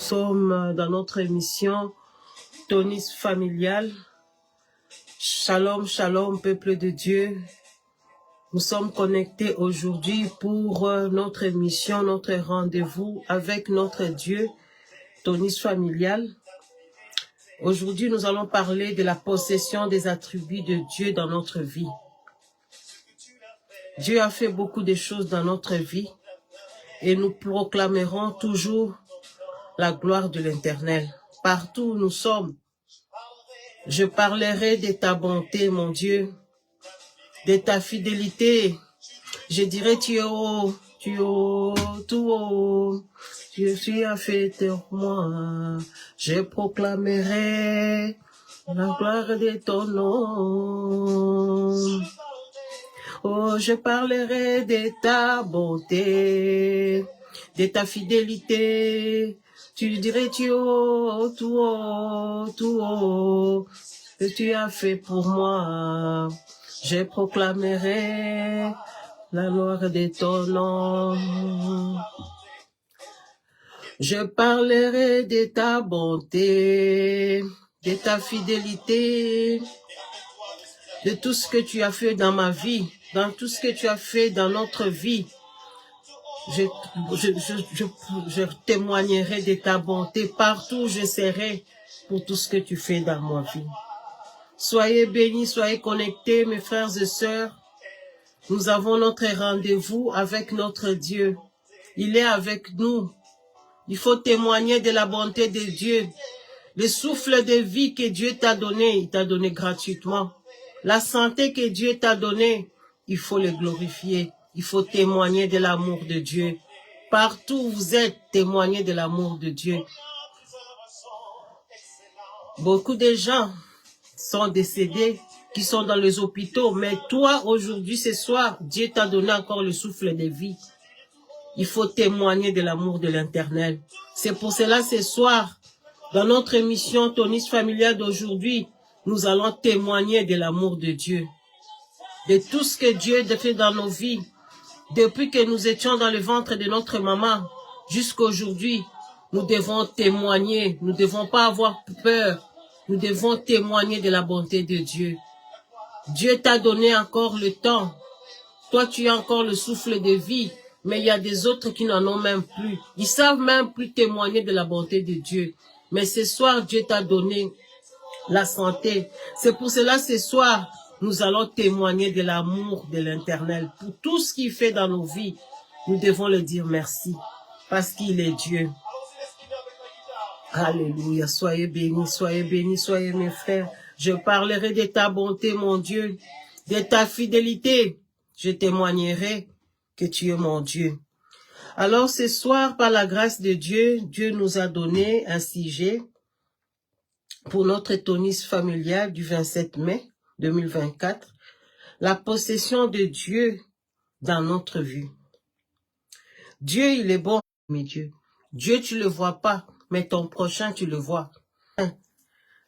sommes dans notre émission Tonus familial. Shalom, shalom, peuple de Dieu. Nous sommes connectés aujourd'hui pour notre émission, notre rendez-vous avec notre Dieu, Tonus familial. Aujourd'hui, nous allons parler de la possession des attributs de Dieu dans notre vie. Dieu a fait beaucoup de choses dans notre vie et nous proclamerons toujours la gloire de l'Éternel. Partout où nous sommes, je parlerai de ta bonté, mon Dieu, de ta fidélité. Je dirai, tu es haut, tout haut. Tu as fait pour moi. Je proclamerai la gloire de ton nom. Oh, je parlerai de ta bonté, de ta fidélité. Tu dirais, tu es haut, tout haut, tout haut, que tu as fait pour moi. Je proclamerai la gloire de ton nom. Je parlerai de ta bonté, de ta fidélité, de tout ce que tu as fait dans ma vie, dans tout ce que tu as fait dans notre vie. Je témoignerai de ta bonté partout où je serai pour tout ce que tu fais dans ma vie. Soyez bénis, soyez connectés, mes frères et sœurs. Nous avons notre rendez-vous avec notre Dieu. Il est avec nous. Il faut témoigner de la bonté de Dieu. Le souffle de vie que Dieu t'a donné, il t'a donné gratuitement. La santé que Dieu t'a donnée, il faut le glorifier. Il faut témoigner de l'amour de Dieu. Partout où vous êtes, témoignez de l'amour de Dieu. Beaucoup de gens sont décédés, qui sont dans les hôpitaux, mais toi, aujourd'hui, ce soir, Dieu t'a donné encore le souffle de vie. Il faut témoigner de l'amour de l'Éternel. C'est pour cela, ce soir, dans notre émission Tonus familial d'aujourd'hui, nous allons témoigner de l'amour de Dieu. De tout ce que Dieu a fait dans nos vies. Depuis que nous étions dans le ventre de notre maman, jusqu'à aujourd'hui, nous devons témoigner. Nous ne devons pas avoir peur. Nous devons témoigner de la bonté de Dieu. Dieu t'a donné encore le temps. Toi, tu as encore le souffle de vie. Mais il y a des autres qui n'en ont même plus. Ils savent même plus témoigner de la bonté de Dieu. Mais ce soir, Dieu t'a donné la santé. C'est pour cela, ce soir, nous allons témoigner de l'amour de l'Éternel. Pour tout ce qu'il fait dans nos vies, nous devons le dire merci. Parce qu'il est Dieu. Alléluia. Soyez bénis, soyez mes frères. Je parlerai de ta bonté, mon Dieu, de ta fidélité. Je témoignerai que tu es mon Dieu. Alors ce soir, par la grâce de Dieu, Dieu nous a donné un sujet pour notre tonus familial du 27 mai 2024. La possession de Dieu dans notre vie. Dieu, il est bon, mais Dieu. Dieu, tu le vois pas, mais ton prochain, tu le vois.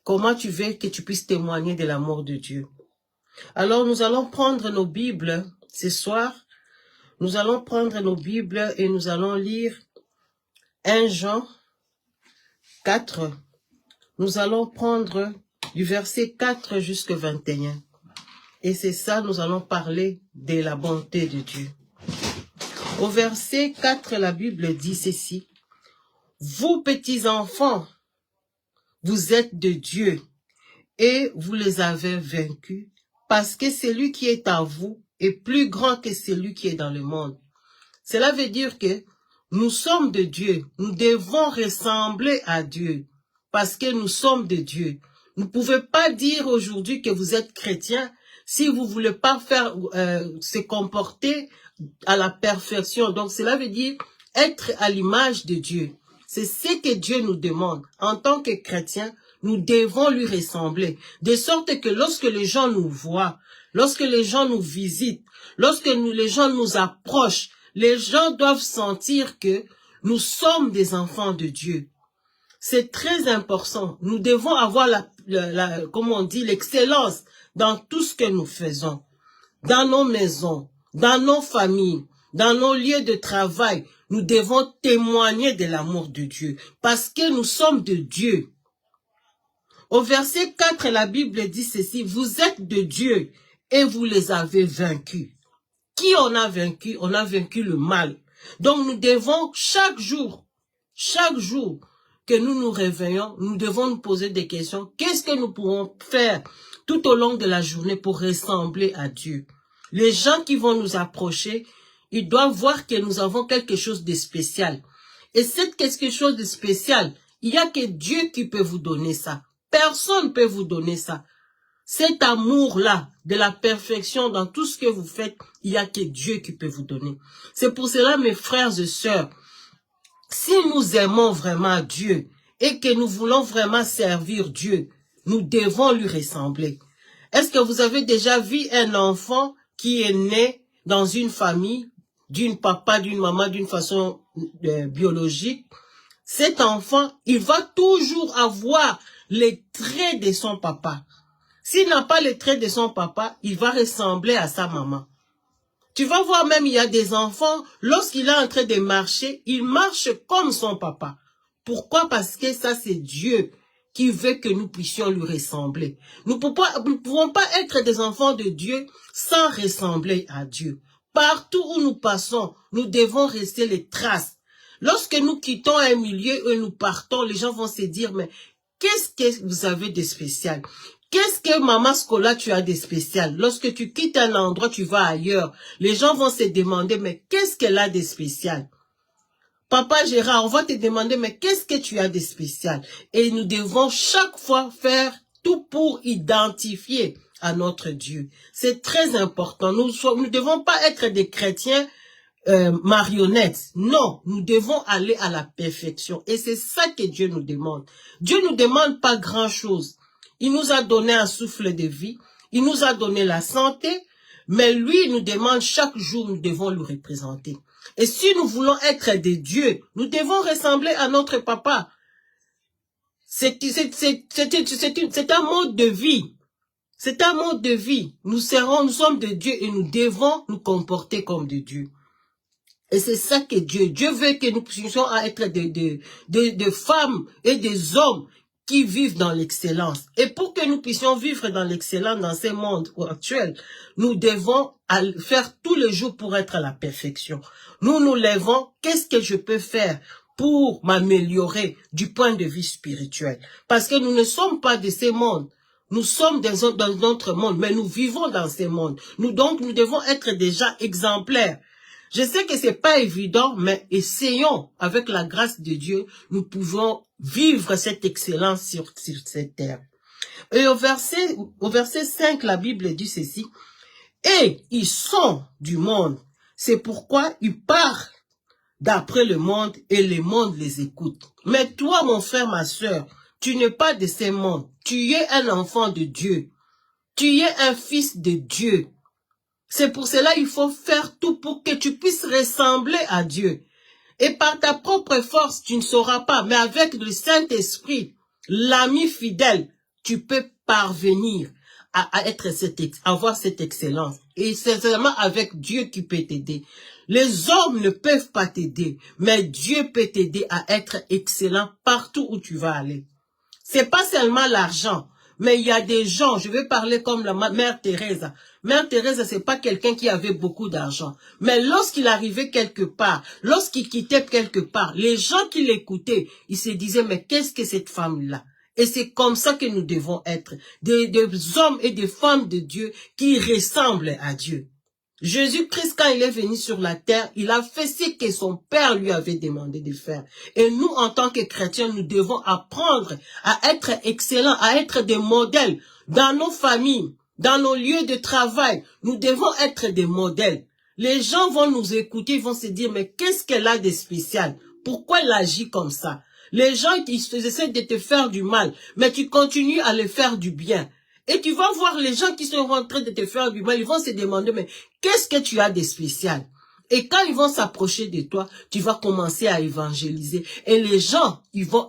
Comment tu veux que tu puisses témoigner de l'amour de Dieu? Alors, nous allons prendre nos Bibles ce soir. Nous allons prendre nos Bibles et nous allons lire 1 Jean 4. Nous allons prendre du verset 4 jusqu'au 21. Et c'est ça, nous allons parler de la bonté de Dieu. Au verset 4, la Bible dit ceci. Vous, petits enfants, vous êtes de Dieu et vous les avez vaincus parce que celui qui est à vous est plus grand que celui qui est dans le monde. Cela veut dire que nous sommes de Dieu. Nous devons ressembler à Dieu parce que nous sommes de Dieu. Vous ne pouvez pas dire aujourd'hui que vous êtes chrétien si vous ne voulez pas faire se comporter à la perfection. Donc cela veut dire être à l'image de Dieu. C'est ce que Dieu nous demande. En tant que chrétiens, nous devons lui ressembler. De sorte que lorsque les gens nous voient, lorsque les gens nous visitent, lorsque les gens nous approchent, les gens doivent sentir que nous sommes des enfants de Dieu. C'est très important. Nous devons avoir comme on dit, l'excellence dans tout ce que nous faisons. Dans nos maisons, dans nos familles, dans nos lieux de travail. Nous devons témoigner de l'amour de Dieu parce que nous sommes de Dieu. Au verset 4, la Bible dit ceci, vous êtes de Dieu et vous les avez vaincus. Qui on a vaincu? On a vaincu le mal. Donc nous devons chaque jour que nous nous réveillons, nous devons nous poser des questions. Qu'est-ce que nous pouvons faire tout au long de la journée pour ressembler à Dieu? Les gens qui vont nous approcher, ils doivent voir que nous avons quelque chose de spécial. Et c'est quelque chose de spécial, il n'y a que Dieu qui peut vous donner ça. Personne ne peut vous donner ça. Cet amour-là, de la perfection dans tout ce que vous faites, il n'y a que Dieu qui peut vous donner. C'est pour cela, mes frères et sœurs, si nous aimons vraiment Dieu et que nous voulons vraiment servir Dieu, nous devons lui ressembler. Est-ce que vous avez déjà vu un enfant qui est né dans une famille, d'une papa, d'une maman, d'une façon biologique? Cet enfant, il va toujours avoir les traits de son papa. S'il n'a pas les traits de son papa, il va ressembler à sa maman. Tu vas voir même, il y a des enfants, lorsqu'il est en train de marcher, il marche comme son papa. Pourquoi? Parce que ça, c'est Dieu qui veut que nous puissions lui ressembler. Nous ne pouvons pas être des enfants de Dieu sans ressembler à Dieu. Partout où nous passons, nous devons rester les traces. Lorsque nous quittons un milieu et nous partons, les gens vont se dire, mais qu'est-ce que vous avez de spécial? Qu'est-ce que Maman Scola tu as de spécial? Lorsque tu quittes un endroit, tu vas ailleurs. Les gens vont se demander, mais qu'est-ce qu'elle a de spécial? Papa Gérard, on va te demander, mais qu'est-ce que tu as de spécial? Et nous devons chaque fois faire tout pour identifier à notre Dieu. C'est très important. Nous ne devons pas être des chrétiens marionnettes. Non, nous devons aller à la perfection. Et c'est ça que Dieu nous demande. Dieu ne nous demande pas grand-chose. Il nous a donné un souffle de vie, il nous a donné la santé, mais lui, il nous demande chaque jour, nous devons le représenter. Et si nous voulons être des dieux, nous devons ressembler à notre papa. C'est un mode de vie. C'est un mode de vie. Nous sommes de Dieu et nous devons nous comporter comme de Dieu. Et c'est ça que Dieu veut que nous puissions être des femmes et des hommes qui vivent dans l'excellence. Et pour que nous puissions vivre dans l'excellence dans ce monde actuel, nous devons faire tous les jours pour être à la perfection. Nous nous lèvons, qu'est-ce que je peux faire pour m'améliorer du point de vue spirituel? Parce que nous ne sommes pas de ces mondes. Nous sommes dans notre monde, mais nous vivons dans ces mondes. Donc, nous devons être déjà exemplaires. Je sais que c'est pas évident, mais essayons, avec la grâce de Dieu, nous pouvons vivre cette excellence sur cette terre. Et au verset 5, la Bible dit ceci, « Et ils sont du monde, c'est pourquoi ils parlent d'après le monde et le monde les écoute. Mais toi, mon frère, ma sœur, tu n'es pas de ces mondes, tu es un enfant de Dieu, tu es un fils de Dieu. » C'est pour cela qu'il faut faire tout pour que tu puisses ressembler à Dieu. Et par ta propre force, tu ne sauras pas. Mais avec le Saint-Esprit, l'ami fidèle, tu peux parvenir à avoir cette excellence. Et c'est seulement avec Dieu qui peut t'aider. Les hommes ne peuvent pas t'aider, mais Dieu peut t'aider à être excellent partout où tu vas aller. C'est pas seulement l'argent. Mais il y a des gens, je vais parler comme la mère Thérèse. Mère Thérèse, c'est pas quelqu'un qui avait beaucoup d'argent. Mais lorsqu'il arrivait quelque part, lorsqu'il quittait quelque part, les gens qui l'écoutaient, ils se disaient, mais qu'est-ce que cette femme-là? Et c'est comme ça que nous devons être. Des hommes et des femmes de Dieu qui ressemblent à Dieu. Jésus-Christ, quand il est venu sur la terre, il a fait ce que son Père lui avait demandé de faire. Et nous, en tant que chrétiens, nous devons apprendre à être excellents, à être des modèles dans nos familles, dans nos lieux de travail. Nous devons être des modèles. Les gens vont nous écouter, ils vont se dire, mais qu'est-ce qu'elle a de spécial? Pourquoi elle agit comme ça? Les gens, ils essaient de te faire du mal, mais tu continues à les faire du bien. Et tu vas voir les gens qui sont en train de te faire du mal, ils vont se demander, mais qu'est-ce que tu as de spécial? Et quand ils vont s'approcher de toi, tu vas commencer à évangéliser. Et les gens, ils vont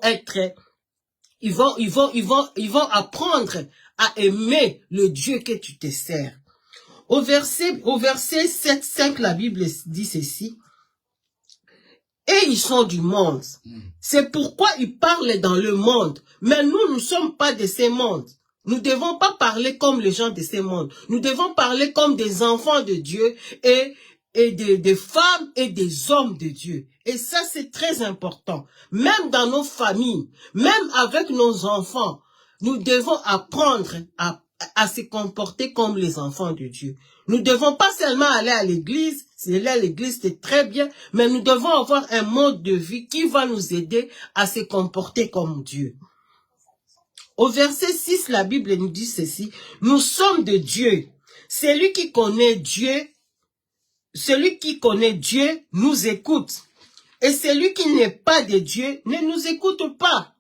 apprendre à aimer le Dieu que tu te sers. Au verset 7, 5, la Bible dit ceci. et ils sont du monde. C'est pourquoi ils parlent dans le monde. Mais nous ne sommes pas de ces mondes. Nous ne devons pas parler comme les gens de ces mondes. Nous devons parler comme des enfants de Dieu et des femmes et des hommes de Dieu. Et ça, c'est très important. Même dans nos familles, même avec nos enfants, nous devons apprendre à se comporter comme les enfants de Dieu. Nous ne devons pas seulement aller à l'église. Si aller à l'église, c'est très bien, mais nous devons avoir un mode de vie qui va nous aider à se comporter comme Dieu. Au verset 6, la Bible nous dit ceci: nous sommes de Dieu. Celui qui connaît Dieu nous écoute. Et celui qui n'est pas de Dieu ne nous écoute pas.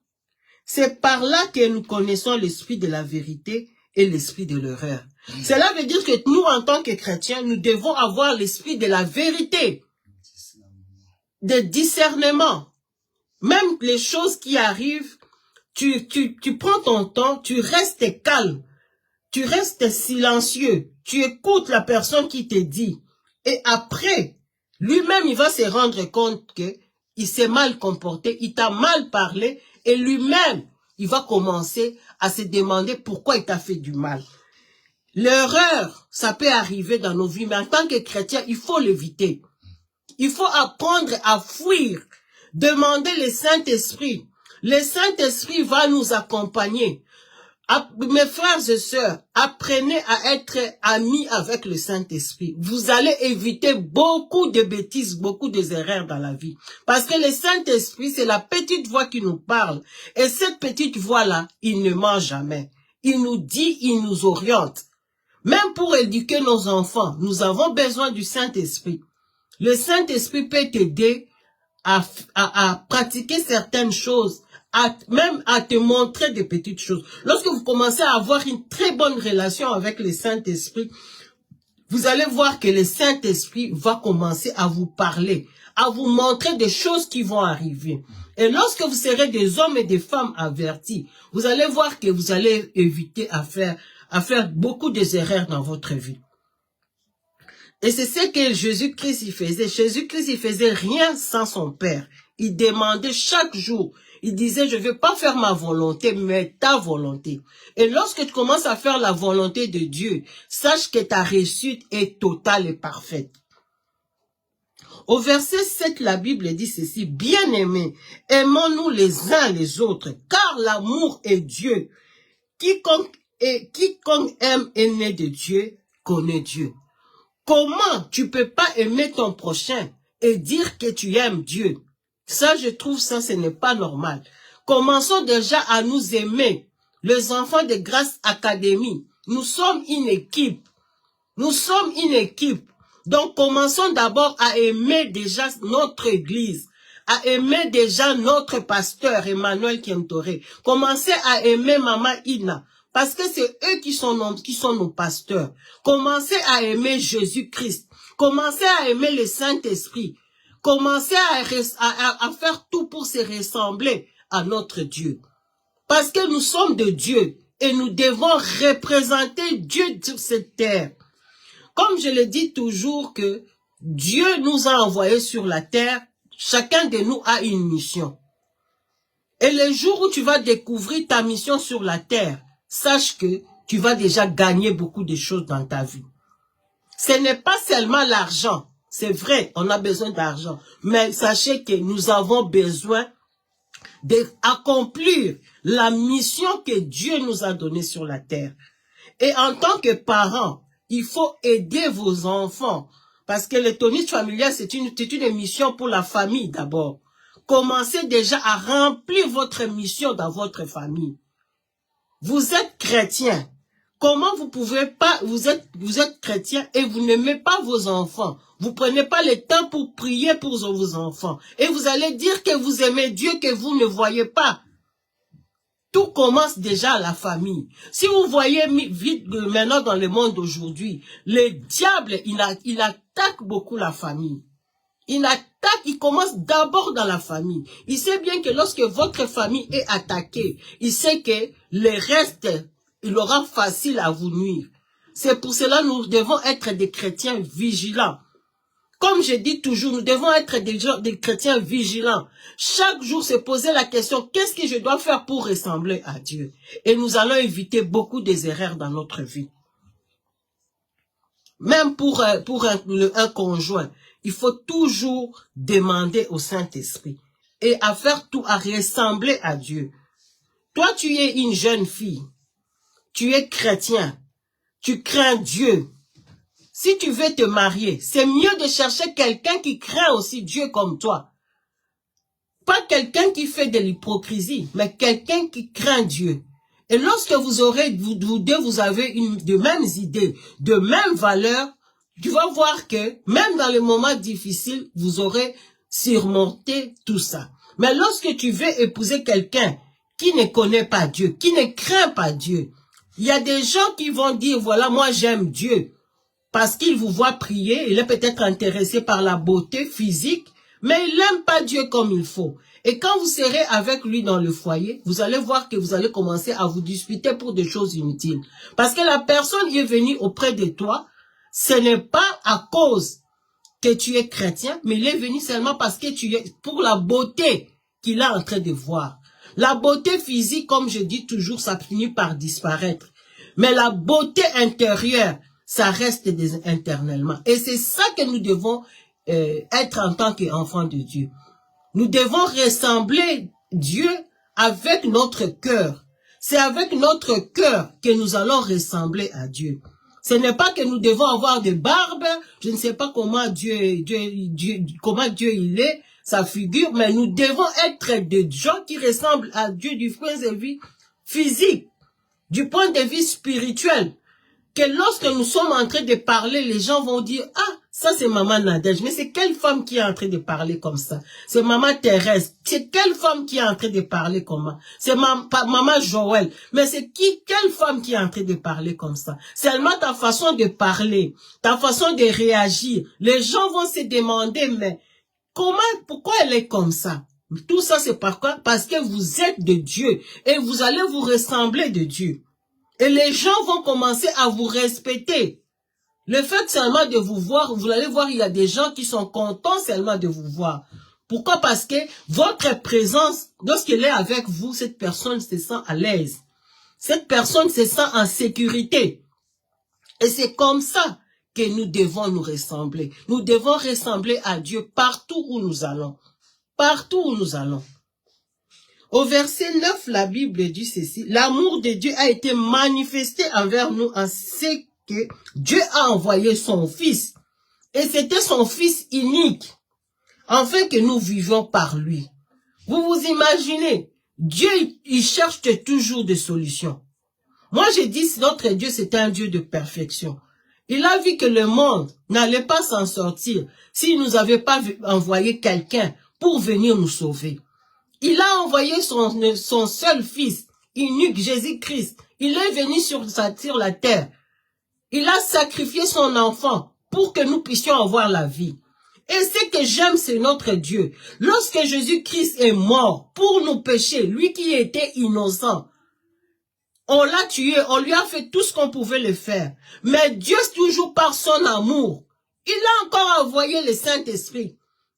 C'est par là que nous connaissons l'esprit de la vérité et l'esprit de l'erreur. Cela veut dire que nous, en tant que chrétiens, nous devons avoir l'esprit de la vérité, de discernement. Même les choses qui arrivent, tu prends ton temps, tu restes calme, tu restes silencieux, tu écoutes la personne qui te dit. Et après, lui-même, il va se rendre compte qu'il s'est mal comporté, il t'a mal parlé, et lui-même, il va commencer à se demander pourquoi il t'a fait du mal. L'erreur, ça peut arriver dans nos vies, mais en tant que chrétien, il faut l'éviter. Il faut apprendre à fuir, demander le Saint-Esprit. Le Saint-Esprit va nous accompagner. Mes frères et sœurs, apprenez à être amis avec le Saint-Esprit. Vous allez éviter beaucoup de bêtises, beaucoup de erreurs dans la vie. Parce que le Saint-Esprit, c'est la petite voix qui nous parle. Et cette petite voix-là, il ne ment jamais. Il nous dit, il nous oriente. Même pour éduquer nos enfants, nous avons besoin du Saint-Esprit. Le Saint-Esprit peut t'aider à pratiquer certaines choses, même à te montrer des petites choses. Lorsque vous commencez à avoir une très bonne relation avec le Saint-Esprit, vous allez voir que le Saint-Esprit va commencer à vous parler, à vous montrer des choses qui vont arriver. Et lorsque vous serez des hommes et des femmes avertis, vous allez voir que vous allez éviter à faire beaucoup d'erreurs dans votre vie. Et c'est ce que Jésus-Christ y faisait. Jésus-Christ il faisait rien sans son Père. Il demandait chaque jour. Il disait, je ne veux pas faire ma volonté, mais ta volonté. Et lorsque tu commences à faire la volonté de Dieu, sache que ta réussite est totale et parfaite. Au verset 7, la Bible dit ceci: bien-aimés, aimons-nous les uns les autres, car l'amour est Dieu. Quiconque aime est né de Dieu, connaît Dieu. Comment tu peux pas aimer ton prochain et dire que tu aimes Dieu? Ça, je trouve ça, ce n'est pas normal. Commençons déjà à nous aimer. Les enfants de Grâce Académie, nous sommes une équipe. Nous sommes une équipe. Donc, commençons d'abord à aimer déjà notre église, à aimer déjà notre pasteur Emmanuel Kentoré. Commencez à aimer Maman Ina. Parce que c'est eux qui sont nos pasteurs. Commencez à aimer Jésus-Christ. Commencez à aimer le Saint-Esprit. Commencez à faire tout pour se ressembler à notre Dieu. Parce que nous sommes de Dieu et nous devons représenter Dieu sur cette terre. Comme je le dis toujours que Dieu nous a envoyés sur la terre, chacun de nous a une mission. Et le jour où tu vas découvrir ta mission sur la terre, sache que tu vas déjà gagner beaucoup de choses dans ta vie. Ce n'est pas seulement l'argent. C'est vrai, on a besoin d'argent. Mais sachez que nous avons besoin d'accomplir la mission que Dieu nous a donnée sur la terre. Et en tant que parents, il faut aider vos enfants. Parce que l'autonomie familiale, c'est une mission pour la famille d'abord. Commencez déjà à remplir votre mission dans votre famille. Vous êtes chrétien. Comment vous pouvez pas, vous êtes chrétien et vous n'aimez pas vos enfants. Vous prenez pas le temps pour prier pour vos enfants. Et vous allez dire que vous aimez Dieu que vous ne voyez pas. Tout commence déjà à la famille. Si vous voyez vite maintenant dans le monde d'aujourd'hui, le diable, il attaque beaucoup la famille. Il commence d'abord dans la famille. Il sait bien que lorsque votre famille est attaquée, il sait que le reste, il aura facile à vous nuire. C'est pour cela que nous devons être des chrétiens vigilants. Comme je dis toujours, nous devons être des chrétiens vigilants. Chaque jour, se poser la question, qu'est-ce que je dois faire pour ressembler à Dieu? Et nous allons éviter beaucoup des erreurs dans notre vie. Même pour un conjoint, il faut toujours demander au Saint-Esprit et à faire tout, à ressembler à Dieu. Toi, tu es une jeune fille, tu es chrétien, tu crains Dieu. Si tu veux te marier, c'est mieux de chercher quelqu'un qui craint aussi Dieu comme toi. Pas quelqu'un qui fait de l'hypocrisie, mais quelqu'un qui craint Dieu. Et lorsque vous avez de mêmes idées, de mêmes valeurs, tu vas voir que même dans les moments difficiles, vous aurez surmonté tout ça. Mais lorsque tu veux épouser quelqu'un qui ne connaît pas Dieu, qui ne craint pas Dieu, il y a des gens qui vont dire, voilà, moi j'aime Dieu. Parce qu'il vous voit prier, il est peut-être intéressé par la beauté physique, mais il n'aime pas Dieu comme il faut. Et quand vous serez avec lui dans le foyer, vous allez voir que vous allez commencer à vous disputer pour des choses inutiles. Parce que la personne qui est venue auprès de toi, ce n'est pas à cause que tu es chrétien, mais il est venu seulement parce que tu es pour la beauté qu'il est en train de voir. La beauté physique, comme je dis toujours, ça finit par disparaître. Mais la beauté intérieure, ça reste éternellement. Et c'est ça que nous devons être en tant qu'enfants de Dieu. Nous devons ressembler Dieu avec notre cœur. C'est avec notre cœur que nous allons ressembler à Dieu. Ce n'est pas que nous devons avoir des barbes, je ne sais pas comment Dieu il est, sa figure, mais nous devons être des gens qui ressemblent à Dieu du point de vue physique, du point de vue spirituel. Que lorsque nous sommes en train de parler, les gens vont dire, ah, ça c'est maman Nadège, mais c'est quelle femme qui est en train de parler comme ça? C'est maman Thérèse, c'est quelle femme qui est en train de parler comme ça? C'est maman Joël, mais c'est quelle femme qui est en train de parler comme ça? Seulement ta façon de parler, ta façon de réagir, les gens vont se demander, mais pourquoi elle est comme ça? Tout ça c'est pourquoi? Parce que vous êtes de Dieu et vous allez vous ressembler de Dieu. Et les gens vont commencer à vous respecter. Le fait seulement de vous voir, vous allez voir, il y a des gens qui sont contents seulement de vous voir. Pourquoi? Parce que votre présence, lorsqu'elle est avec vous, cette personne se sent à l'aise. Cette personne se sent en sécurité. Et c'est comme ça que nous devons nous ressembler. Nous devons ressembler à Dieu partout où nous allons. Partout où nous allons. Au verset 9, la Bible dit ceci, l'amour de Dieu a été manifesté envers nous en ce que Dieu a envoyé son Fils. Et c'était son Fils unique, afin que nous vivions par lui. Vous vous imaginez, Dieu, il cherche toujours des solutions. Moi, je dis, notre Dieu, c'est un Dieu de perfection. Il a vu que le monde n'allait pas s'en sortir s'il nous avait pas envoyé quelqu'un pour venir nous sauver. Il a envoyé son seul fils, unique, Jésus-Christ. Il est venu sur la terre. Il a sacrifié son enfant pour que nous puissions avoir la vie. Et ce que j'aime, c'est notre Dieu. Lorsque Jésus-Christ est mort pour nos péchés, lui qui était innocent, on l'a tué, on lui a fait tout ce qu'on pouvait le faire. Mais Dieu, toujours par son amour, il a encore envoyé le Saint-Esprit.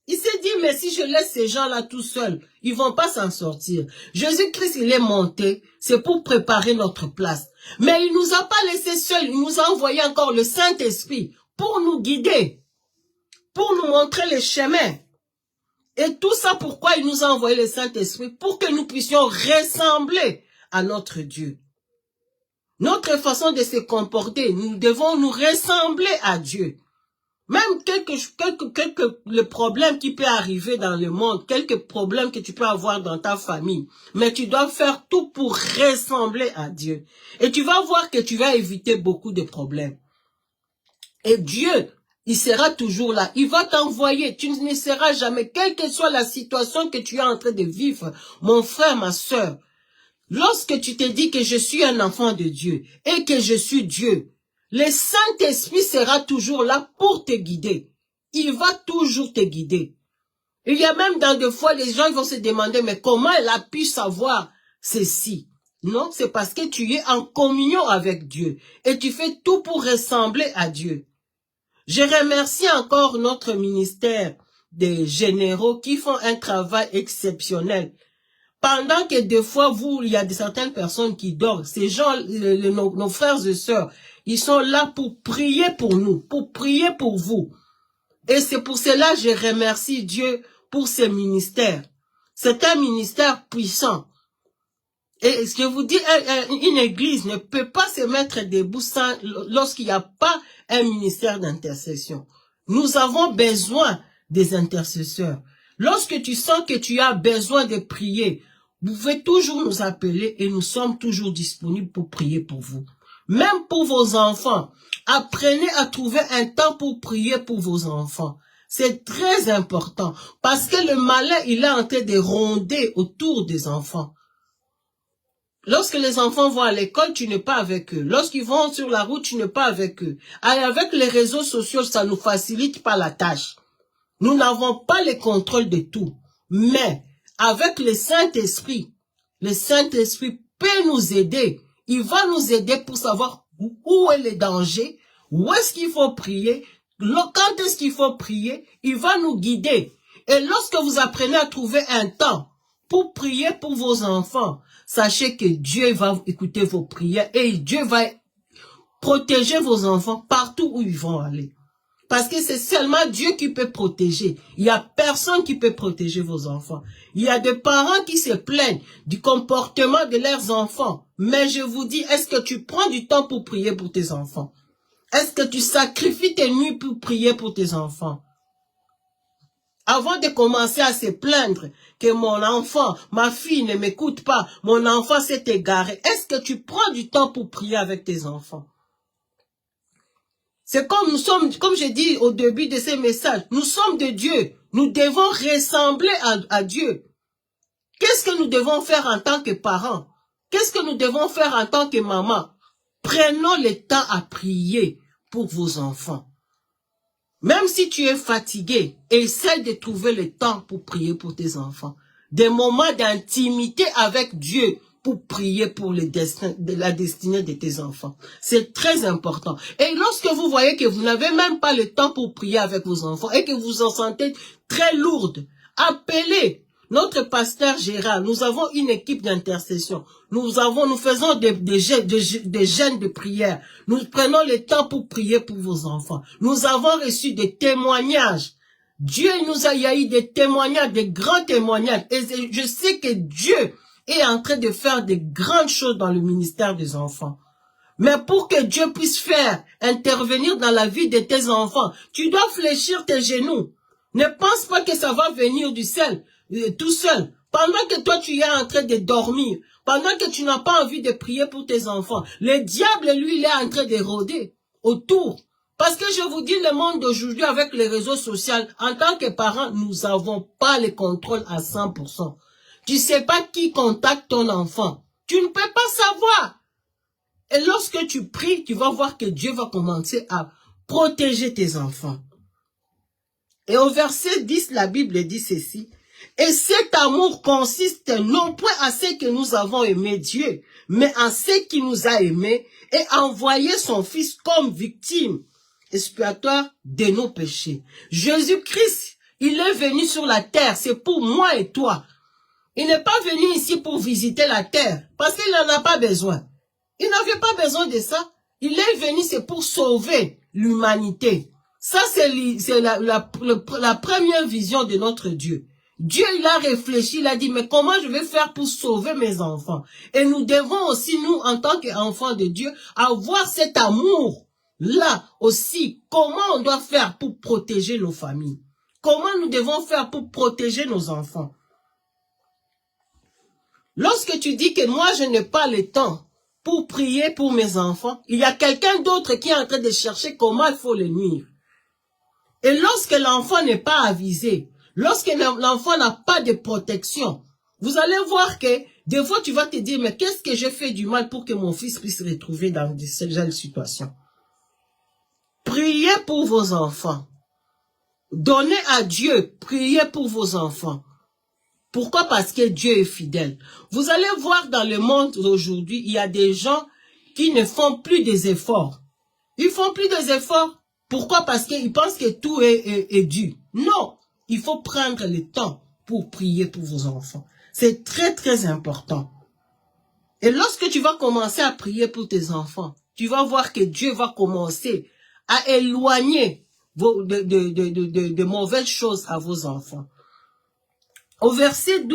Il s'est dit, mais si je laisse ces gens-là tout seuls, ils vont pas s'en sortir. Jésus-Christ, il est monté, c'est pour préparer notre place. Mais il nous a pas laissés seuls, il nous a envoyé encore le Saint-Esprit pour nous guider, pour nous montrer le chemin. Et tout ça, pourquoi il nous a envoyé le Saint-Esprit? Pour que nous puissions ressembler à notre Dieu. Notre façon de se comporter, nous devons nous ressembler à Dieu. Même le problème qui peut arriver dans le monde, quelques problèmes que tu peux avoir dans ta famille, mais tu dois faire tout pour ressembler à Dieu. Et tu vas voir que tu vas éviter beaucoup de problèmes. Et Dieu, il sera toujours là. Il va t'envoyer. Tu ne seras jamais, quelle que soit la situation que tu es en train de vivre, mon frère, ma sœur. Lorsque tu te dis que je suis un enfant de Dieu et que je suis Dieu, le Saint-Esprit sera toujours là pour te guider. Il va toujours te guider. Il y a même dans des fois, les gens vont se demander, mais comment elle a pu savoir ceci? Non, c'est parce que tu es en communion avec Dieu et tu fais tout pour ressembler à Dieu. Je remercie encore notre ministère des généraux qui font un travail exceptionnel. Pendant que des fois, il y a certaines personnes qui dorment, ces gens, nos frères et sœurs, ils sont là pour prier pour nous, pour prier pour vous. Et c'est pour cela que je remercie Dieu pour ce ministère. C'est un ministère puissant. Et ce que je vous dis, une église ne peut pas se mettre debout lorsqu'il n'y a pas un ministère d'intercession. Nous avons besoin des intercesseurs. Lorsque tu sens que tu as besoin de prier, vous pouvez toujours nous appeler et nous sommes toujours disponibles pour prier pour vous. Même pour vos enfants, apprenez à trouver un temps pour prier pour vos enfants. C'est très important parce que le malin, il est en train de ronder autour des enfants. Lorsque les enfants vont à l'école, tu n'es pas avec eux. Lorsqu'ils vont sur la route, tu n'es pas avec eux. Et avec les réseaux sociaux, ça ne nous facilite pas la tâche. Nous n'avons pas le contrôle de tout. Mais avec le Saint-Esprit peut nous aider. Il va nous aider pour savoir où est le danger, où est-ce qu'il faut prier, quand est-ce qu'il faut prier. Il va nous guider. Et lorsque vous apprenez à trouver un temps pour prier pour vos enfants, sachez que Dieu va écouter vos prières et Dieu va protéger vos enfants partout où ils vont aller. Parce que c'est seulement Dieu qui peut protéger. Il n'y a personne qui peut protéger vos enfants. Il y a des parents qui se plaignent du comportement de leurs enfants. Mais je vous dis, est-ce que tu prends du temps pour prier pour tes enfants? Est-ce que tu sacrifies tes nuits pour prier pour tes enfants? Avant de commencer à se plaindre que mon enfant, ma fille ne m'écoute pas, mon enfant s'est égaré, est-ce que tu prends du temps pour prier avec tes enfants? C'est comme nous sommes, comme j'ai dit au début de ces messages, nous sommes de Dieu. Nous devons ressembler à Dieu. Qu'est-ce que nous devons faire en tant que parents? Qu'est-ce que nous devons faire en tant que maman? Prenons le temps à prier pour vos enfants. Même si tu es fatigué, essaie de trouver le temps pour prier pour tes enfants. Des moments d'intimité avec Dieu pour prier pour la destinée de tes enfants. C'est très important. Et lorsque vous voyez que vous n'avez même pas le temps pour prier avec vos enfants et que vous vous en sentez très lourde, appelez notre pasteur Gérard. Nous avons une équipe d'intercession. Nous faisons des jeûnes de prière. Nous prenons le temps pour prier pour vos enfants. Nous avons reçu des témoignages. Dieu il y a eu des témoignages, des grands témoignages. Et je sais que Dieu est en train de faire de grandes choses dans le ministère des enfants. Mais pour que Dieu puisse intervenir dans la vie de tes enfants, tu dois fléchir tes genoux. Ne pense pas que ça va venir du ciel, tout seul. Pendant que toi tu es en train de dormir, pendant que tu n'as pas envie de prier pour tes enfants, le diable, lui, il est en train de rôder autour. Parce que je vous dis, le monde d'aujourd'hui avec les réseaux sociaux, en tant que parents, nous n'avons pas le contrôle à 100%. Tu ne sais pas qui contacte ton enfant. Tu ne peux pas savoir. Et lorsque tu pries, tu vas voir que Dieu va commencer à protéger tes enfants. Et au verset 10, la Bible dit ceci. Et cet amour consiste non point à ce que nous avons aimé Dieu, mais en ce qu'il nous a aimés et envoyé son Fils comme victime expiatoire de nos péchés. Jésus-Christ, il est venu sur la terre, c'est pour moi et toi. Il n'est pas venu ici pour visiter la terre, parce qu'il n'en a pas besoin. Il n'avait pas besoin de ça. Il est venu, c'est pour sauver l'humanité. Ça, c'est la première vision de notre Dieu. Dieu, il a réfléchi, il a dit, mais comment je vais faire pour sauver mes enfants? Et nous devons aussi, nous, en tant qu'enfants de Dieu, avoir cet amour-là aussi. Comment on doit faire pour protéger nos familles? Comment nous devons faire pour protéger nos enfants? Lorsque tu dis que moi, je n'ai pas le temps pour prier pour mes enfants, il y a quelqu'un d'autre qui est en train de chercher comment il faut le nuire. Et lorsque l'enfant n'est pas avisé, lorsque l'enfant n'a pas de protection, vous allez voir que des fois tu vas te dire, mais qu'est-ce que j'ai fait du mal pour que mon fils puisse se retrouver dans cette situation? Priez pour vos enfants. Donnez à Dieu, priez pour vos enfants. Pourquoi? Parce que Dieu est fidèle. Vous allez voir dans le monde aujourd'hui, il y a des gens qui ne font plus des efforts. Ils font plus des efforts. Pourquoi? Parce qu'ils pensent que tout est dû. Non, il faut prendre le temps pour prier pour vos enfants. C'est très, très important. Et lorsque tu vas commencer à prier pour tes enfants, tu vas voir que Dieu va commencer à éloigner de mauvaises choses à vos enfants. Au verset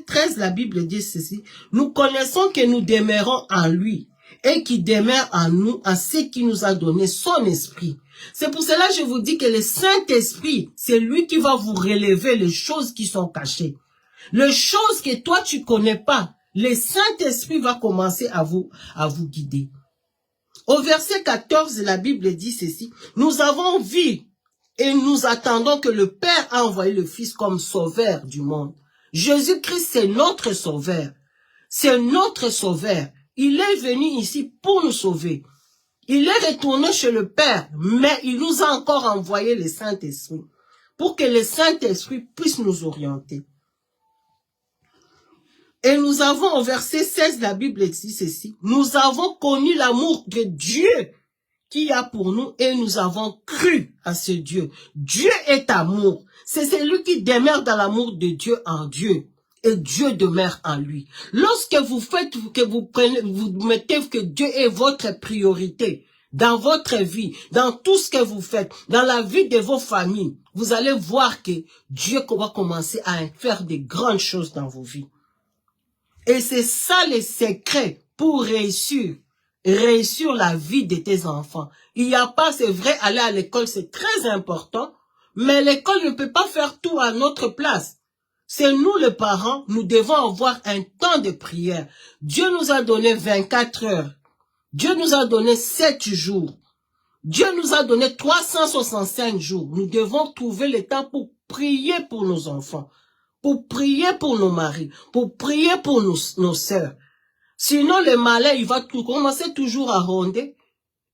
13, la Bible dit ceci. Nous connaissons que nous demeurons en lui et qui demeure en nous, en ce qui nous a donné son esprit. C'est pour cela que je vous dis que le Saint-Esprit, c'est lui qui va vous relever les choses qui sont cachées. Les choses que toi tu connais pas, le Saint-Esprit va commencer à vous guider. Au verset 14, la Bible dit ceci. Nous avons vu et nous attendons que le Père a envoyé le Fils comme sauveur du monde. Jésus-Christ, c'est notre sauveur. C'est notre sauveur. Il est venu ici pour nous sauver. Il est retourné chez le Père, mais il nous a encore envoyé le Saint-Esprit pour que le Saint-Esprit puisse nous orienter. Et nous avons, au verset 16, la Bible dit ceci. Nous avons connu l'amour de Dieu qu'il y a pour nous et nous avons cru à ce Dieu. Dieu est amour. C'est celui qui demeure dans l'amour de Dieu en Dieu. Et Dieu demeure en lui. Lorsque vous faites, que vous mettez que Dieu est votre priorité dans votre vie, dans tout ce que vous faites, dans la vie de vos familles, vous allez voir que Dieu va commencer à faire de grandes choses dans vos vies. Et c'est ça le secret pour réussir la vie de tes enfants. Il n'y a pas, c'est vrai, aller à l'école, c'est très important, mais l'école ne peut pas faire tout à notre place. C'est nous les parents, nous devons avoir un temps de prière. Dieu nous a donné 24 heures. Dieu nous a donné 7 jours. Dieu nous a donné 365 jours. Nous devons trouver le temps pour prier pour nos enfants, pour prier pour nos maris, pour prier pour nos sœurs. Sinon, le malin, il va commencer toujours à ronder.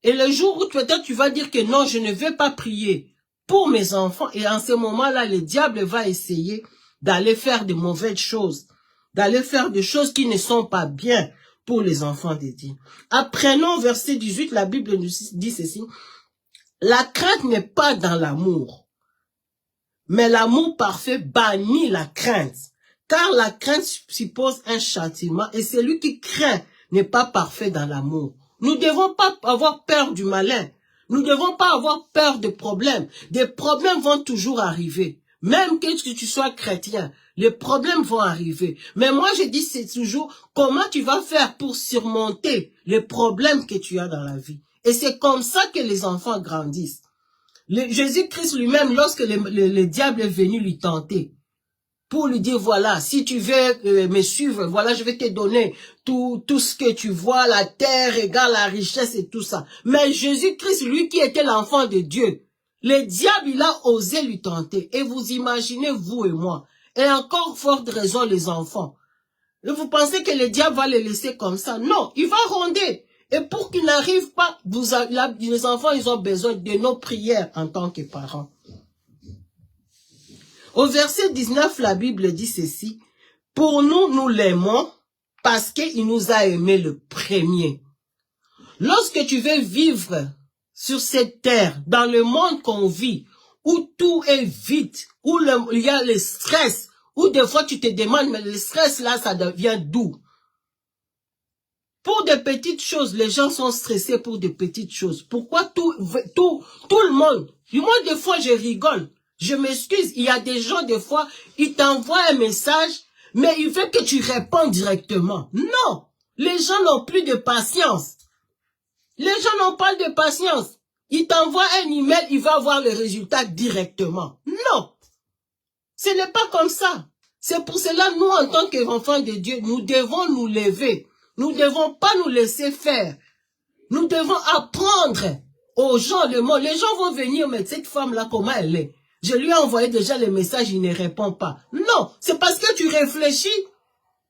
Et le jour où peut-être tu vas dire que non, je ne vais pas prier pour mes enfants. Et en ce moment-là, le diable va essayer d'aller faire de mauvaises choses, d'aller faire des choses qui ne sont pas bien pour les enfants de Dieu. Apprenons verset 18, la Bible nous dit ceci. La crainte n'est pas dans l'amour, mais l'amour parfait bannit la crainte. Car la crainte suppose un châtiment et celui qui craint n'est pas parfait dans l'amour. Nous ne devons pas avoir peur du malin. Nous ne devons pas avoir peur des problèmes. Des problèmes vont toujours arriver. Même que tu sois chrétien, les problèmes vont arriver. Mais moi, je dis, c'est toujours comment tu vas faire pour surmonter les problèmes que tu as dans la vie. Et c'est comme ça que les enfants grandissent. Jésus-Christ lui-même, lorsque le diable est venu lui tenter, pour lui dire, voilà, si tu veux me suivre, voilà, je vais te donner tout ce que tu vois, la terre égale la richesse et tout ça. Mais Jésus-Christ, lui qui était l'enfant de Dieu, le diable, il a osé lui tenter. Et vous imaginez, vous et moi, et encore forte raison les enfants. Et vous pensez que le diable va les laisser comme ça? Non, il va ronder. Et pour qu'il n'arrive pas, les enfants, ils ont besoin de nos prières en tant que parents. Au verset 19, la Bible dit ceci. Pour nous, nous l'aimons parce qu'il nous a aimés le premier. Lorsque tu veux vivre sur cette terre, dans le monde qu'on vit, où tout est vite, où il y a le stress, où des fois tu te demandes, mais le stress là, ça devient d'où? Pour des petites choses, les gens sont stressés pour des petites choses. Pourquoi tout le monde? Du moins, des fois, je rigole. Je m'excuse, il y a des gens, des fois, ils t'envoient un message, mais ils veulent que tu réponds directement. Non! Les gens n'ont plus de patience. Les gens n'ont pas de patience. Ils t'envoient un email, il va avoir le résultat directement. Non! Ce n'est pas comme ça. C'est pour cela, nous, en tant qu'enfants de Dieu, nous devons nous lever. Nous ne devons pas nous laisser faire. Nous devons apprendre aux gens le mot. Les gens vont venir, mais cette femme-là, comment elle est? Je lui ai envoyé déjà le message, il ne répond pas. Non, c'est parce que tu réfléchis.